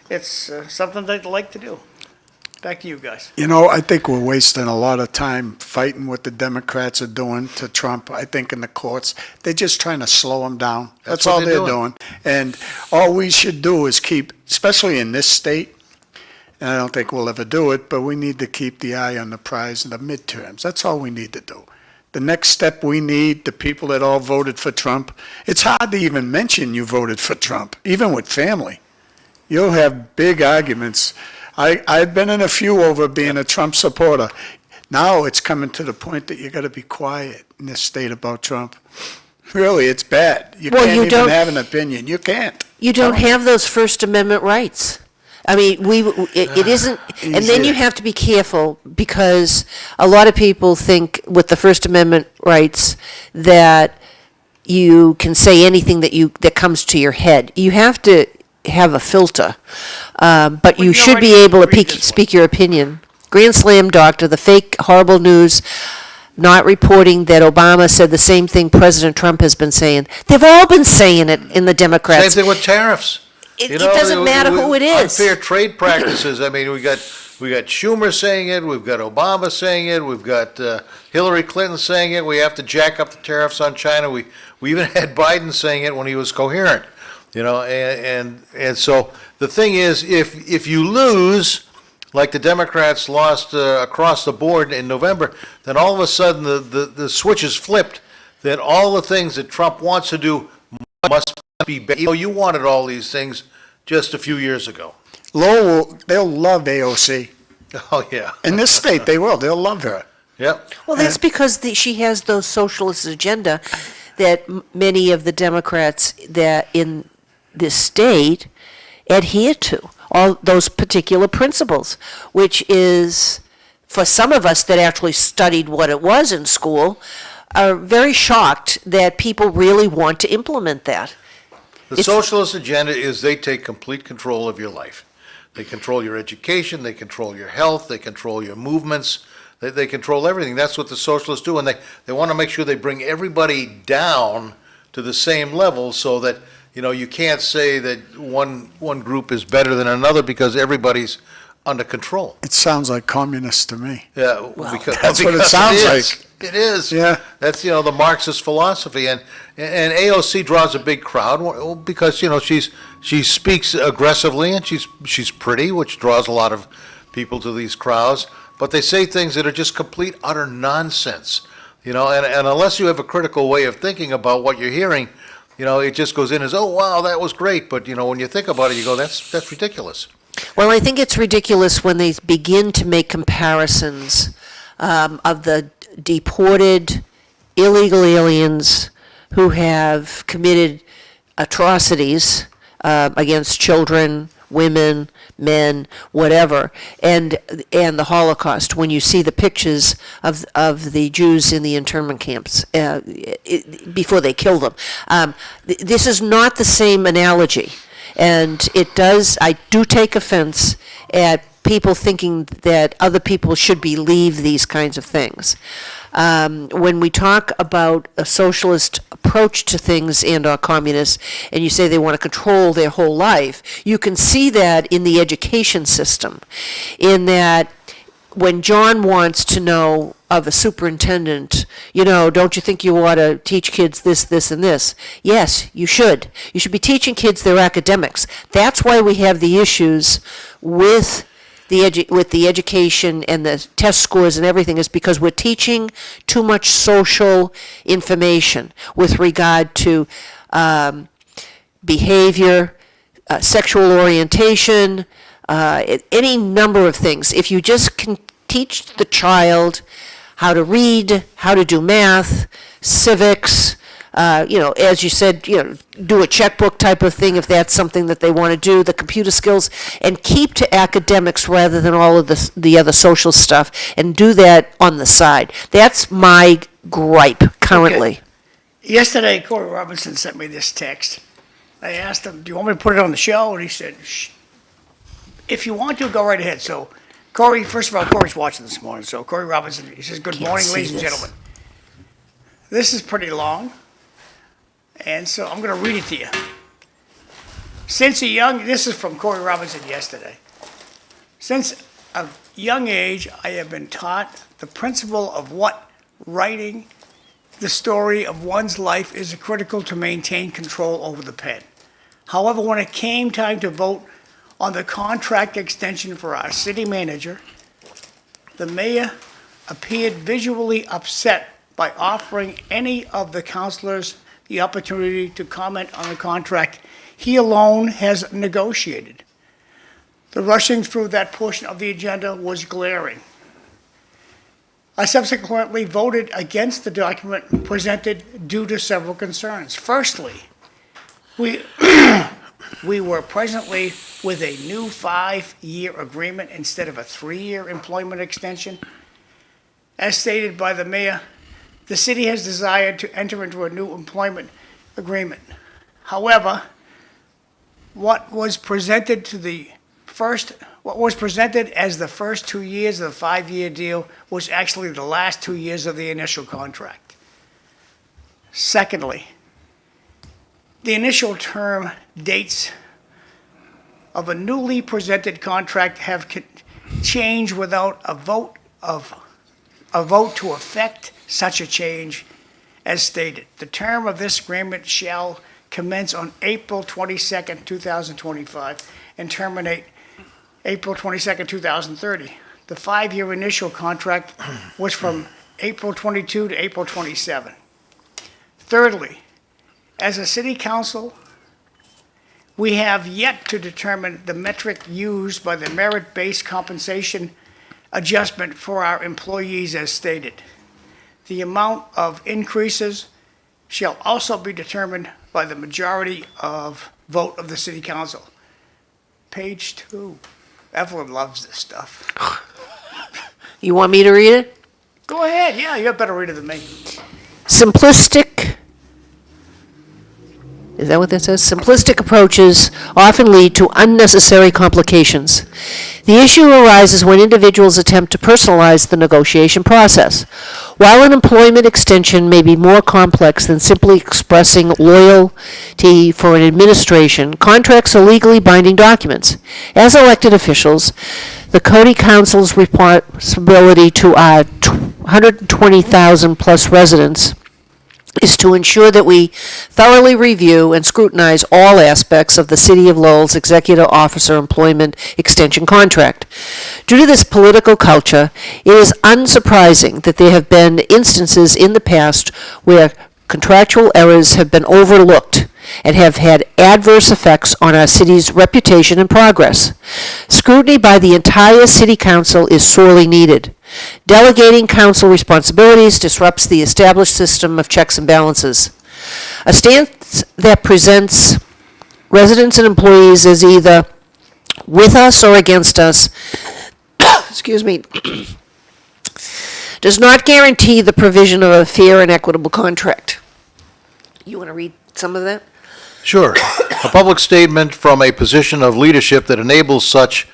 it's something they'd like to do. Back to you guys. I think we're wasting a lot of time fighting what the Democrats are doing to Trump. I think in the courts, they're just trying to slow him down. That's all they're doing. And all we should do is keep, especially in this state, and I don't think we'll ever do it, but we need to keep the eye on the prize in the midterms. That's all we need to do. The next step we need, the people that all voted for Trump, it's hard to even mention you voted for Trump, even with family. You'll have big arguments. I've been in a few over being a Trump supporter. Now it's coming to the point that you got to be quiet in this state about Trump. Really, it's bad. You can't even have an opinion. You can't. You don't have those First Amendment rights. I mean, it isn't, and then you have to be careful because a lot of people think with the First Amendment rights that you can say anything that comes to your head. You have to have a filter, but you should be able to speak your opinion. Grand Slam doctor, the fake horrible news, not reporting that Obama said the same thing President Trump has been saying. They've all been saying it in the Democrats. Same thing with tariffs. It doesn't matter who it is. Unfair trade practices. I mean, we got Schumer saying it. We've got Obama saying it. We've got Hillary Clinton saying it. We have to jack up the tariffs on China. We even had Biden saying it when he was coherent. And so the thing is, if you lose, like the Democrats lost across the board in November, then all of a sudden the switch is flipped. That all the things that Trump wants to do must be bad. You wanted all these things just a few years ago. Lowell, they'll love AOC. Oh, yeah. In this state, they will. They'll love her. Yep. Well, that's because she has those socialist agenda that many of the Democrats that in this state adhere to, all those particular principles, which is, for some of us that actually studied what it was in school, are very shocked that people really want to implement that. The socialist agenda is they take complete control of your life. They control your education, they control your health, they control your movements, they control everything. That's what the socialists do, and they want to make sure they bring everybody down to the same level so that, you can't say that one group is better than another because everybody's under control. It sounds like communist to me. Yeah, That's what it sounds like. It is. Yeah. That's, the Marxist philosophy. And AOC draws a big crowd because, she speaks aggressively and she's pretty, which draws a lot of people to these crowds. But they say things that are just complete, utter nonsense. And unless you have a critical way of thinking about what you're hearing, it just goes in as, oh, wow, that was great. But, when you think about it, you go, that's ridiculous. Well, I think it's ridiculous when they begin to make comparisons of the deported illegal aliens who have committed atrocities against children, women, men, whatever, and the Holocaust. When you see the pictures of the Jews in the internment camps before they killed them, this is not the same analogy. And I do take offense at people thinking that other people should believe these kinds of things. When we talk about a socialist approach to things and/or communists, and you say they want to control their whole life, you can see that in the education system, in that when John wants to know of a superintendent, don't you think you ought to teach kids this, this, and this? Yes, you should. You should be teaching kids their academics. That's why we have the issues with the education and the test scores and everything, is because we're teaching too much social information with regard to behavior, sexual orientation, any number of things. If you just can teach the child how to read, how to do math, civics, as you said, do a checkbook type of thing if that's something that they want to do, the computer skills, and keep to academics rather than all of the other social stuff, and do that on the side. That's my gripe currently. Okay. Yesterday, Corey Robinson sent me this text. I asked him, do you want me to put it on the show? And he said, if you want to, go right ahead. So, Corey, first of all, Corey's watching this morning. So, Corey Robinson, he says, good morning, ladies and gentlemen. This is pretty long, and so I'm going to read it to you. This is from Corey Robinson yesterday. Since a young age, I have been taught the principle of what writing the story of one's life is critical to maintain control over the pen. However, when it came time to vote on the contract extension for our city manager, the mayor appeared visually upset by offering any of the councilors the opportunity to comment on the contract he alone has negotiated. The rushing through that portion of the agenda was glaring. I subsequently voted against the document presented due to several concerns. Firstly, we were presently with a new 5-year agreement instead of a 3-year employment extension. As stated by the mayor, the city has desired to enter into a new employment agreement. However, what was presented as the first 2 years of the 5-year deal was actually the last 2 years of the initial contract. Secondly, the initial term dates of a newly presented contract have changed without a vote to effect such a change as stated. The term of this agreement shall commence on April 22nd, 2025 and terminate April 22nd, 2030. The 5-year initial contract was from April 22 to April 27. Thirdly, as a city council, we have yet to determine the metric used by the merit-based compensation adjustment for our employees as stated. The amount of increases shall also be determined by the majority of vote of the city council. Page 2. Evelyn loves this stuff. You want me to read it? Go ahead, yeah, you're a better reader than me. Simplistic, is that what that says? Simplistic approaches often lead to unnecessary complications. The issue arises when individuals attempt to personalize the negotiation process. While an employment extension may be more complex than simply expressing loyalty for an administration, contracts are legally binding documents. As elected officials, the County Council's responsibility to our 120,000 plus residents is to ensure that we thoroughly review and scrutinize all aspects of the City of Lowell's Executive Officer Employment Extension Contract. Due to this political culture, it is unsurprising that there have been instances in the past where contractual errors have been overlooked and have had adverse effects on our city's reputation and progress. Scrutiny by the entire City Council is sorely needed. Delegating council responsibilities disrupts the established system of checks and balances. A stance that presents residents and employees as either with us or against us, excuse me, does not guarantee the provision of a fair and equitable contract. You want to read some of that? Sure. A public statement from a position of leadership that enables such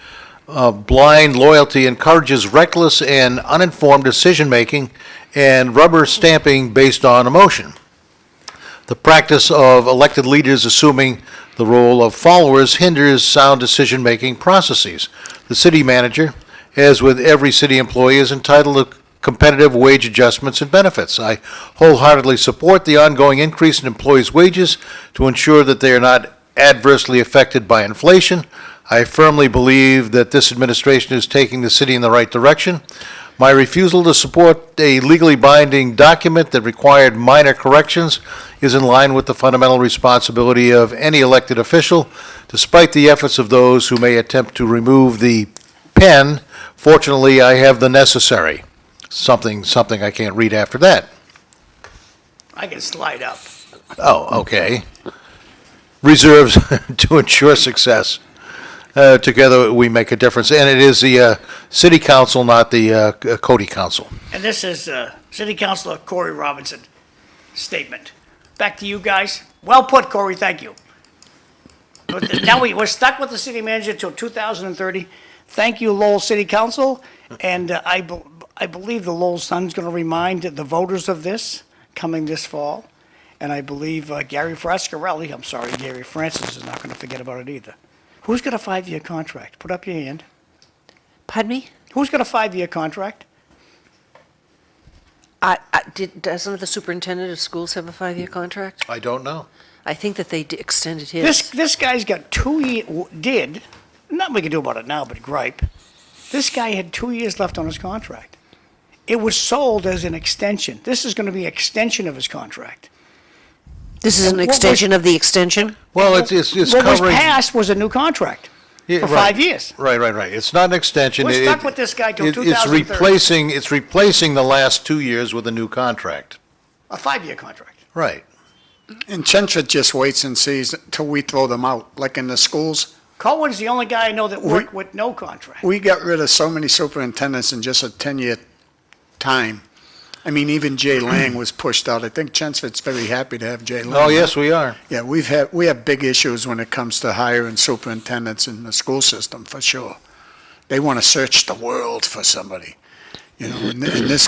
blind loyalty encourages reckless and uninformed decision-making and rubber stamping based on emotion. The practice of elected leaders assuming the role of followers hinders sound decision-making processes. The city manager, as with every city employee, is entitled to competitive wage adjustments and benefits. I wholeheartedly support the ongoing increase in employees' wages to ensure that they are not adversely affected by inflation. I firmly believe that this administration is taking the city in the right direction. My refusal to support a legally binding document that required minor corrections is in line with the fundamental responsibility of any elected official, despite the efforts of those who may attempt to remove the pen. Fortunately, I have the necessary. Something I can't read after that. I can slide up. Oh, okay. Reserves to ensure success. Together, we make a difference. And it is the city council, not the Cody council. And this is City Councilor Corey Robinson statement. Back to you guys. Well put, Corey, thank you. But now we're stuck with the city manager until 2030. Thank you, Lowell City Council. And I believe the Lowell Sun's going to remind the voters of this coming this fall. And I believe Gary Francis is not going to forget about it either. Who's got a 5-year contract? Put up your hand. Pardon me? Who's got a 5-year contract? Doesn't the superintendent of schools have a 5-year contract? I don't know. I think that they extended his. This guy's got 2 years, nothing we can do about it now but gripe. This guy had 2 years left on his contract. It was sold as an extension. This is going to be an extension of his contract. This is an What was- extension of the extension? Well, it's What was covering. passed was a new contract Yeah, for right. 5 years. Right. It's not an extension. We're stuck with this guy till It's 2030. replacing the last 2 years with a new contract. A 5-year contract. Right. And Chenford just waits and sees till we throw them out, like in the schools. Cohen's the only guy I know that worked with no contract. We got rid of so many superintendents in just a 10-year time. I mean, even Jay Lang was pushed out. I think Chenford's very happy to have Jay Lang. Oh, yes, we are. Yeah, we have big issues when it comes to hiring superintendents in the school system, for sure. They want to search the world for somebody. You know, and this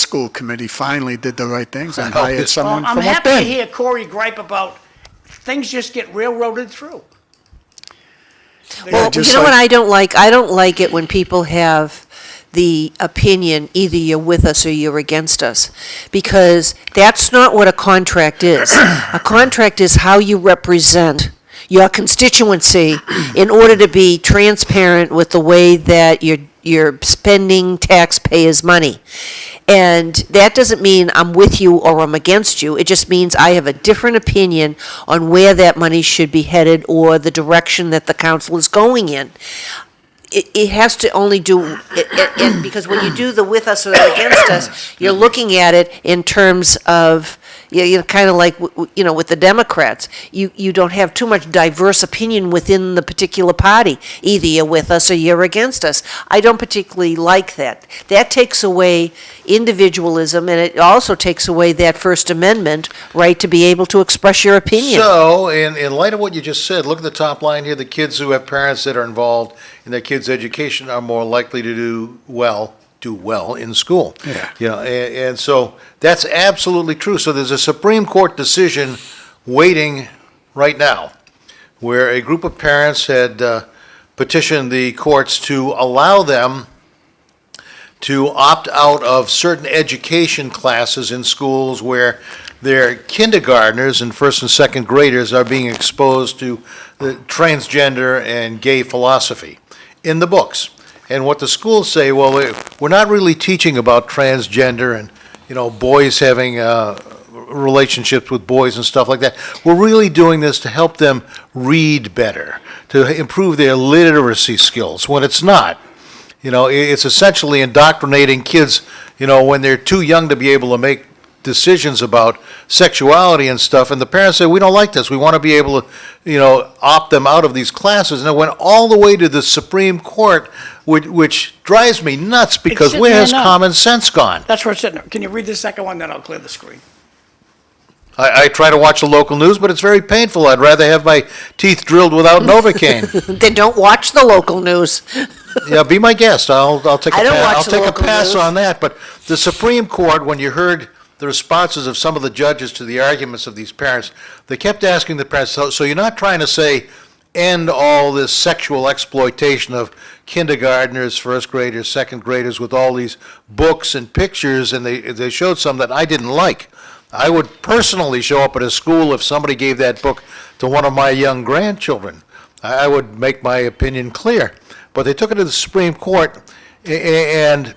school committee finally did the right things and hired Well, someone I'm from up happy to then. hear Corey gripe about things just get railroaded through. Well, just you know what like- I don't like? I don't like it when people have the opinion, either you're with us or you're against us, because that's not what a contract is. A contract is how you represent your constituency in order to be transparent with the way that you're spending taxpayers' money. And that doesn't mean I'm with you or I'm against you. It just means I have a different opinion on where that money should be headed or the direction that the council is going in. It has to only do, because when you do the with us or against us, you're looking at it in terms of, You're kind of like, with the Democrats. You don't have too much diverse opinion within the particular party. Either you're with us or you're against us. I don't particularly like that. That takes away individualism, and it also takes away that First Amendment right to be able to express your opinion. So, in light of what you just said, look at the top line here. The kids who have parents that are involved in their kids' education are more likely to do well in school. Yeah. And so that's absolutely true. So there's a Supreme Court decision waiting right now where a group of parents had petitioned the courts to allow them to opt out of certain education classes in schools where their kindergartners and first and second graders are being exposed to the transgender and gay philosophy in the books. And what the schools say, well, we're not really teaching about transgender and, boys having relationships with boys and stuff like that. We're really doing this to help them read better, to improve their literacy skills, when it's not. It's essentially indoctrinating kids, when they're too young to be able to make decisions about sexuality and stuff, and the parents say, we don't like this, we want to be able to, opt them out of these classes, and it went all the way to the Supreme Court, which drives me nuts, because sitting where there has now. common sense gone? That's where it's sitting there. Can you read the second one, then I'll clear the screen? I try to watch the local news, but it's very painful. I'd rather have my teeth drilled without Novocaine. Then don't watch the local news. Yeah, be my guest. I'll take I don't watch I'll the take a local pass news. on that. But the Supreme Court, when you heard the responses of some of the judges to the arguments of these parents, they kept asking the parents, so you're not trying to say end all this sexual exploitation of kindergartners, first graders, second graders with all these books and pictures, and they showed some that I didn't like. I would personally show up at a school if somebody gave that book to one of my young grandchildren. I would make my opinion clear. But they took it to the Supreme Court, and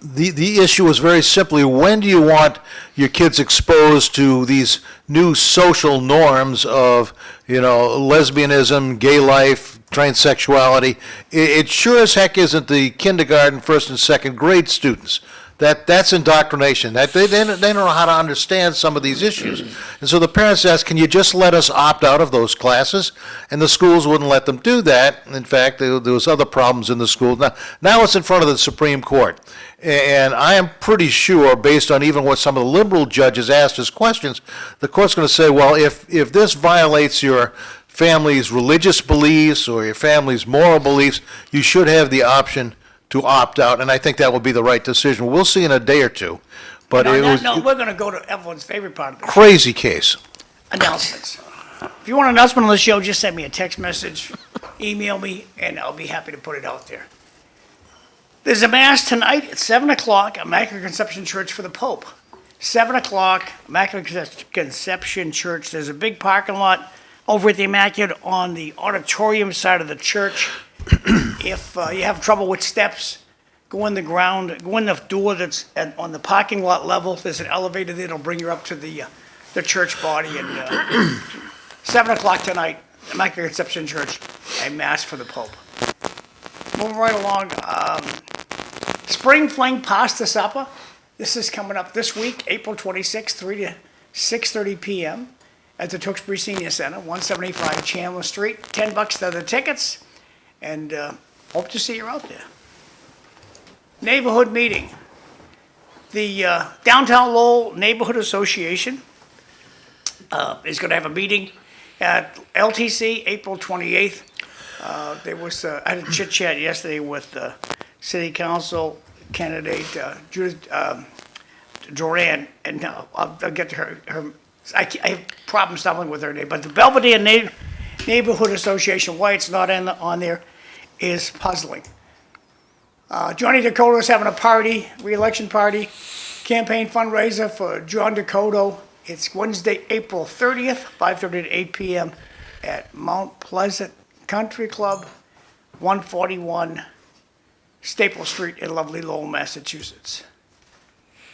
the issue was very simply, when do you want your kids exposed to these new social norms of, lesbianism, gay life, transsexuality? It sure as heck isn't the kindergarten, first and second grade students. That's indoctrination. They don't know how to understand some of these issues. And so the parents asked, can you just let us opt out of those classes? And the schools wouldn't let them do that. In fact, there was other problems in the school. Now it's in front of the Supreme Court. And I am pretty sure, based on even what some of the liberal judges asked as questions, the court's going to say, well, if this violates your family's religious beliefs or your family's moral beliefs, you should have the option to opt out, and I think that will be the right decision. We'll see in a day or two. But And on it that was note, we're going to go to Evelyn's favorite part of the crazy case. announcements. If you want an announcement on the show, just send me a text message, email me, and I'll be happy to put it out there. There's a mass tonight at 7 o'clock at Immaculate Conception Church for the Pope. 7 o'clock, Immaculate Conception Church. There's a big parking lot over at the Immaculate on the auditorium side of the church. If you have trouble with steps, go in the door that's on the parking lot level. There's an elevator there. It'll bring you up to the church body. And 7 o'clock tonight, Immaculate Conception Church, a mass for the Pope. Moving right along, Spring Fling Pasta Supper. This is coming up this week, April 26th, 3 to 6:30 p.m. at the Tewksbury Senior Center, 175 Chandler Street. $10 to the tickets. And hope to see you out there. Neighborhood meeting. The Downtown Lowell Neighborhood Association is going to have a meeting at LTC April 28th. I had a chit chat yesterday with City Council candidate Judith Joran, and I'll get to her. I have problems stumbling with her name, but the Belvedere Neighborhood Association, why it's not on there, is puzzling. Johnny Dakota is having a party, re-election party, campaign fundraiser for John Dakota. It's Wednesday, April 30th, 5:30 to 8 p.m. at Mount Pleasant Country Club, 141 Staple Street in lovely Lowell, Massachusetts.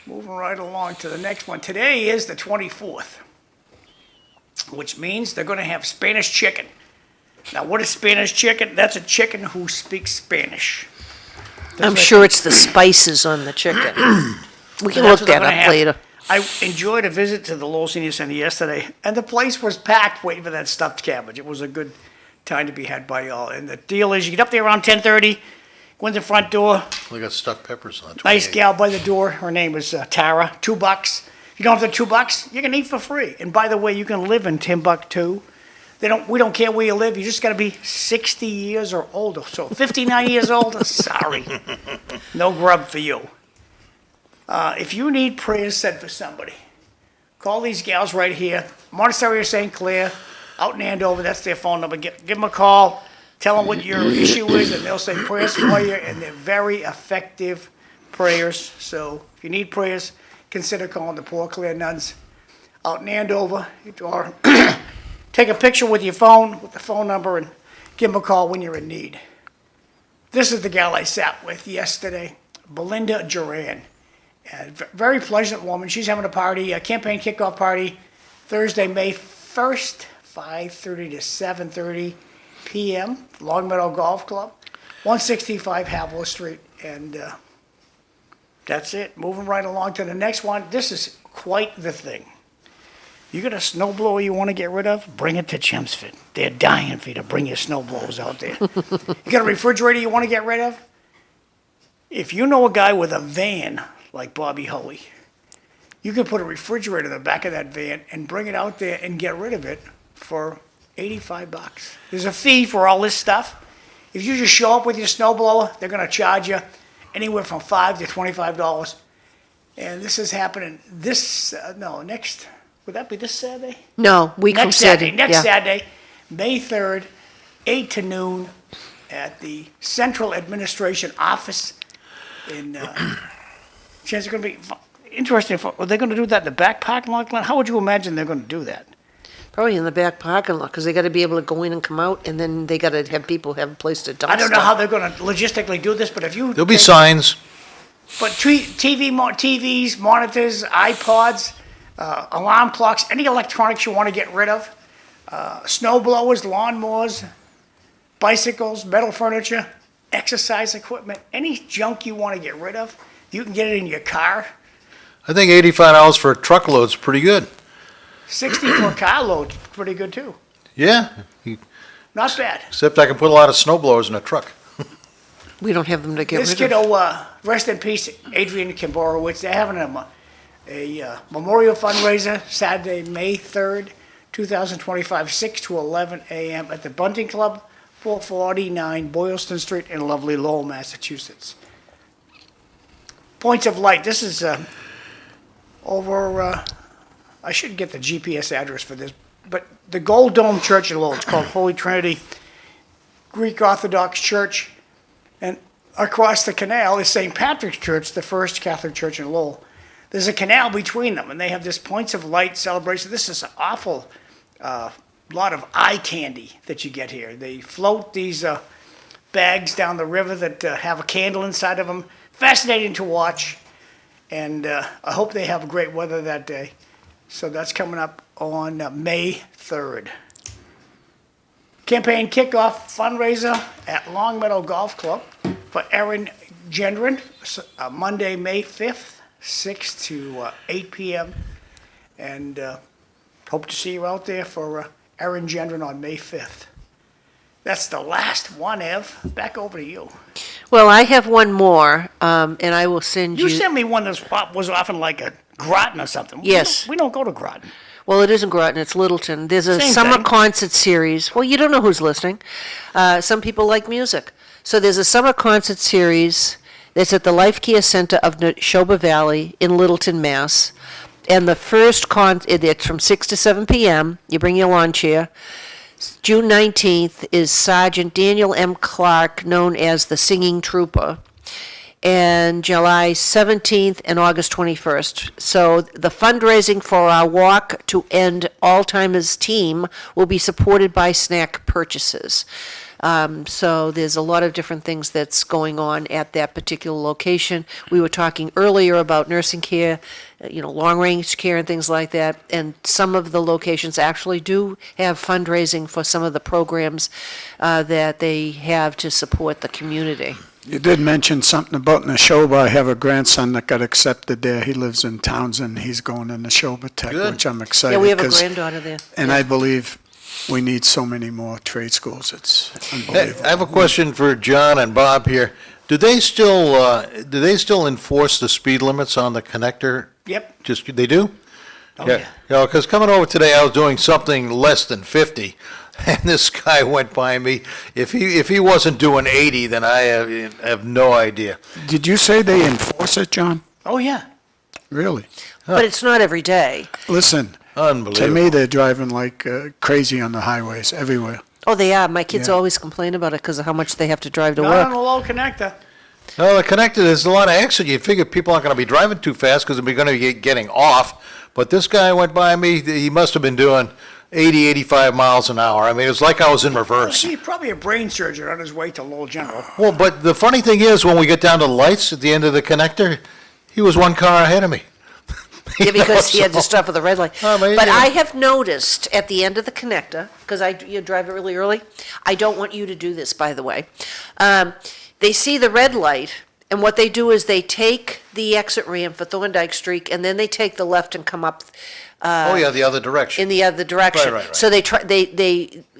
Moving right along to the next one. Today is the 24th. Which means they're going to have Spanish chicken. Now, what is Spanish chicken? That's a chicken who speaks Spanish. I'm sure it's the spices on the chicken. We can look that up later. I enjoyed a visit to the Lowell Senior Center yesterday, and the place was packed waiting for that stuffed cabbage. It was a good time to be had by all. And the deal is, you get up there around 10:30, go in the front door, We got stuffed peppers on 28. nice gal by the door. Her name is Tara. $2. If you don't have the $2, you can eat for free. And by the way, you can live in Timbuktu. We don't care where you live. You just got to be 60 years or older. So 59 years old, sorry, no grub for you. If you need prayers said for somebody, call these gals right here. Monastery of St. Clair, out in Andover. That's their phone number. Give them a call. Tell them what your issue is, and they'll say prayers for you. And they're very effective prayers. So if you need prayers, consider calling the Poor Clare Nuns out in Andover. Or take a picture with your phone, with the phone number, and give them a call when you're in need. This is the gal I sat with yesterday, Belinda Duran. Very pleasant woman. She's having a party, a campaign kickoff party, Thursday, May 1st, 5:30 to 7:30 p.m., Long Meadow Golf Club, 165 Havilah Street. And that's it. Moving right along to the next one. This is quite the thing. You got a snowblower you want to get rid of? Bring it to Chelmsford. They're dying for you to bring your snowblowers out there. You got a refrigerator you want to get rid of? If you know a guy with a van like Bobby Hoey, you can put a refrigerator in the back of that van and bring it out there and get rid of it for $85. There's a fee for all this stuff. If you just show up with your snowblower, they're going to charge you anywhere from $5 to $25. And this is happening next. Would that be this Saturday? No, week from Next Saturday. Saturday. Next Yeah. Saturday, May 3rd, 8 to noon, at the Central Administration Office in, chance it's going to be interesting. Are they going to do that in the back parking lot, Glenn? How would you imagine they're going to do that? Probably in the back parking lot, because they got to be able to go in and come out, and then they got to have people have a place to dump I don't know stuff. how they're going to logistically do this, but if you... There'll be signs. But TVs, monitors, iPods, alarm clocks, any electronics you want to get rid of, snow blowers, lawnmowers, bicycles, metal furniture, exercise equipment, any junk you want to get rid of, you can get it in your car. I think $85 for a truckload's pretty good. 60 for a carload, pretty good too. Yeah, Not bad. except I can put a lot of snow blowers in a truck. We don't have them to get This rid kiddo, of. rest in peace, Adrian Kimborowicz, they're having a memorial fundraiser Saturday, May 3rd, 2025, 6 to 11 a.m. at the Bunting Club, 449 Boylston Street in lovely Lowell, Massachusetts. Points of Light, this is over, I should get the GPS address for this, but the Gold Dome Church in Lowell, it's called Holy Trinity Greek Orthodox Church, and across the canal is St. Patrick's Church, the first Catholic church in Lowell. There's a canal between them, and they have this Points of Light celebration. This is an awful lot of eye candy that you get here. They float these bags down the river that have a candle inside of them. Fascinating to watch, and I hope they have great weather that day. So that's coming up on May 3rd. Campaign kickoff fundraiser at Long Meadow Golf Club for Erin Gendron, Monday, May 5th, 6 to 8 p.m. And hope to see you out there for Erin Gendron on May 5th. That's the last one, Ev. Back over to you. Well, I have one more, and I will send you. You sent me one that was often like a Groton or something. Yes. We don't go to Groton. Well, it isn't Groton, it's Littleton. There's a Same summer thing. concert series. Well, you don't know who's listening. Some people like music. So there's a summer concert series that's at the Life Care Center of Neshoba Valley in Littleton, Mass. And the first it's from 6 to 7 p.m. You bring your lawn chair. June 19th is Sergeant Daniel M. Clark, known as the Singing Trooper. And July 17th and August 21st. So the fundraising for our Walk to End Alzheimer's team will be supported by snack purchases. So there's a lot of different things that's going on at that particular location. We were talking earlier about nursing care, long-range care and things like that. And some of the locations actually do have fundraising for some of the programs that they have to support the community. You did mention something about Neshoba. I have a grandson that got accepted there. He lives in Townsend. He's going to Neshoba Tech, Good. which I'm excited. Yeah, we have a 'cause- granddaughter there. And I believe we need so many more trade schools. It's Hey, unbelievable. I have a question for John and Bob here. Do they still enforce the speed limits on the connector? Yep. Just, they do? Oh, yeah. You know, because coming over today, I was doing something less than 50, and this guy went by me. If he wasn't doing 80, then I have no idea. Did you say they enforce it, John? Oh, yeah. Really? But it's not every day. Listen, to Unbelievable. me, they're driving like crazy on the highways everywhere. Oh, they are. My kids Yeah. always complain about it because of how much they have to drive to Not on work. the low connector. No, the connector, there's a lot of accident. You figure people aren't going to be driving too fast because they're going to be getting off. But this guy went by me, he must have been doing 80, 85 miles an hour. I mean, it's like I was in reverse. He's probably a brain surgeon on his way to Lowell General. Well, but the funny thing is, when we get down to the lights at the end of the connector, he was one car ahead of me. Yeah, because he had to So- stop at the red light. Oh, maybe, But yeah. I have noticed at the end of the connector, because you drive it really early, I don't want you to do this, by the way. They see the red light, and what they do is they take the exit ramp for Thorndike Street, and then they take the left and come up Oh, yeah, the other direction. in the other direction. Right. So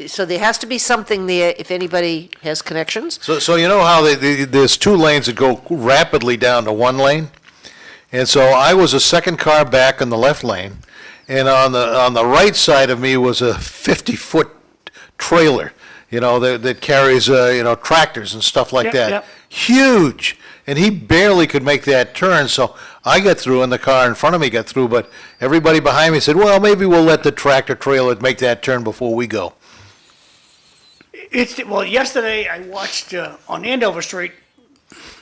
so there has to be something there if anybody has connections. So you know how there's two lanes that go rapidly down to one lane? And so I was a second car back in the left lane, and on the right side of me was a 50-foot trailer, that carries, tractors and stuff like Yep, that. yep. Huge. And he barely could make that turn, so I got through and the car in front of me got through, but everybody behind me said, well, maybe we'll let the tractor trailer make that turn before we go. Well, yesterday I watched on Andover Street,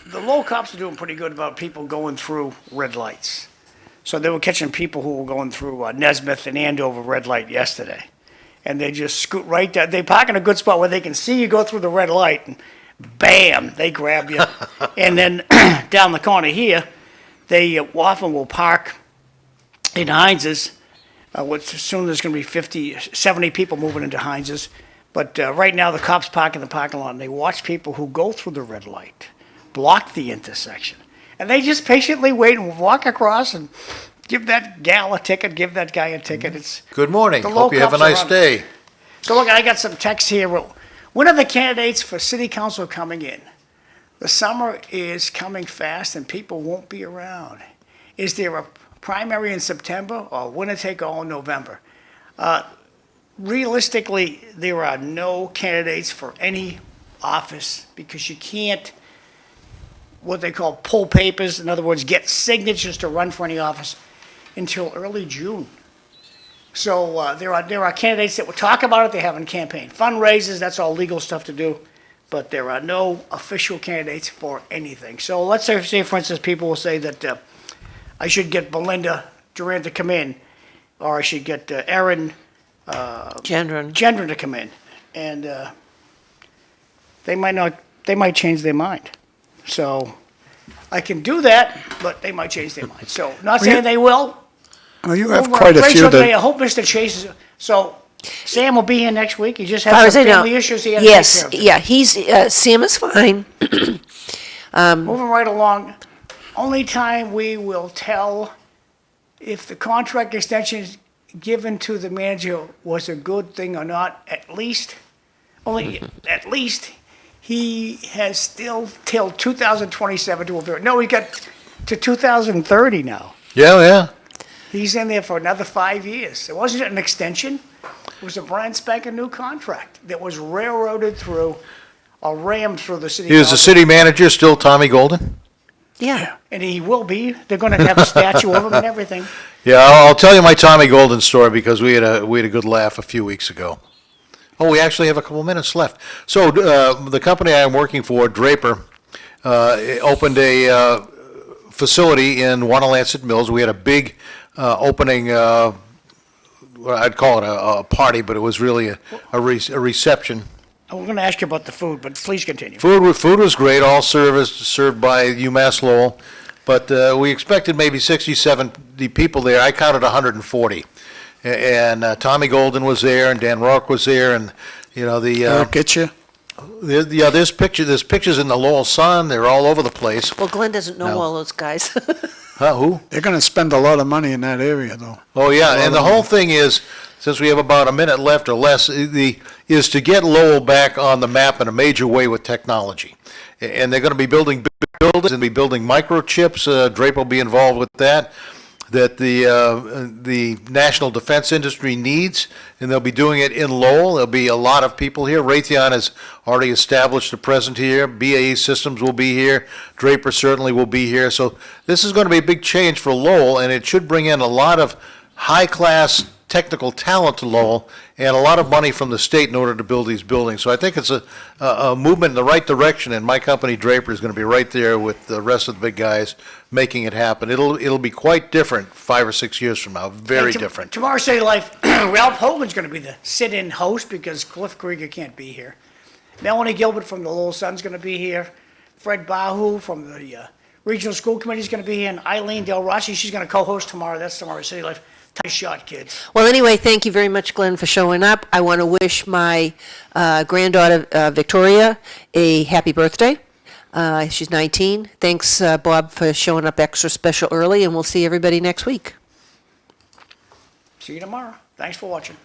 the local cops are doing pretty good about people going through red lights. So they were catching people who were going through Nesmith and Andover red light yesterday. And they just scoot right down. They park in a good spot where they can see you go through the red light, and bam, they grab you. And then down the corner here, they often will park in Heinz's, which soon there's going to be 50, 70 people moving into Heinz's. But right now, the cops park in the parking lot, and they watch people who go through the red light, block the intersection. And they just patiently wait and walk across and give that gal a ticket, give that guy a ticket. It's Good morning. The Hope you have a low cops are nice on- day. So look, I got some texts here. Well, when are the candidates for city council coming in? The summer is coming fast and people won't be around. Is there a primary in September or winner take all in November? Realistically, there are no candidates for any office because you can't, what they call pull papers, in other words, get signatures to run for any office until early June. So there are candidates that will talk about it, they haven't campaigned. Fundraisers, that's all legal stuff to do, but there are no official candidates for anything. So let's say for instance, people will say that I should get Belinda Durant to come in, or I should get Erin Gendron. Gendron to come in, and they might change their mind. So I can do that, but they might change their mind. So not saying they will. Well, you have Over quite a few Rachel today, I that, hope Mr. Chase is, so Sam will be here next week. He just Far has as I some know. family issues he had to take Yes, care of. yeah, he's, Sam is fine. Moving right along, only time we will tell if the contract extension given to the manager was a good thing or not, at least he has still till 2027 to avert. No, he got to 2030 now. Yeah. He's in there for another 5 years. It wasn't an extension. It was a brand spanking new contract that was railroaded through, or rammed through the city He was the council. city manager, still Tommy Golden? Yeah. And he will be. They're going to have a statue of him and everything. Yeah, I'll tell you my Tommy Golden story because we had a good laugh a few weeks ago. Oh, we actually have a couple minutes left. So the company I'm working for, Draper, opened a facility in Wanalancet Mills. We had a big opening. Well, I'd call it a party, but it was really a reception. We're going to ask you about the food, but please continue. Food was great, all served by UMass Lowell, but we expected maybe 60, 70 people there. I counted 140. And Tommy Golden was there, and Dan Rourke was there, and, the, Eric Itcher, Yeah, there's pictures in the Lowell Sun, they're all over the place. Well, Glenn doesn't know No. all those guys. Huh, who? They're gonna spend a lot of money in that area, though. Oh, yeah, and the whole thing is, since we have about a minute left or less, is to get Lowell back on the map in a major way with technology. And they're gonna be building big buildings, and be building microchips, Drape will be involved with that the national defense industry needs, and they'll be doing it in Lowell. There'll be a lot of people here. Raytheon has already established a presence here. BAE Systems will be here. Draper certainly will be here. So this is going to be a big change for Lowell, and it should bring in a lot of high-class technical talent to Lowell and a lot of money from the state in order to build these buildings. So I think it's a movement in the right direction, and my company, Draper, is going to be right there with the rest of the big guys making it happen. It'll be quite different 5 or 6 years from now, very different. Tomorrow City Life, Ralph Hogan's going to be the sit-in host because Cliff Krieger can't be here. Melanie Gilbert from the Lowell Sun's going to be here. Fred Bahu from the Regional School Committee is going to be here, and Eileen Del Rossi, she's going to co-host tomorrow. That's Tomorrow City Life. Tight shot, kids. Well, anyway, thank you very much, Glenn, for showing up. I want to wish my granddaughter, Victoria, a happy birthday. She's 19. Thanks, Bob, for showing up extra special early, and we'll see everybody next week. See you tomorrow. Thanks for watching.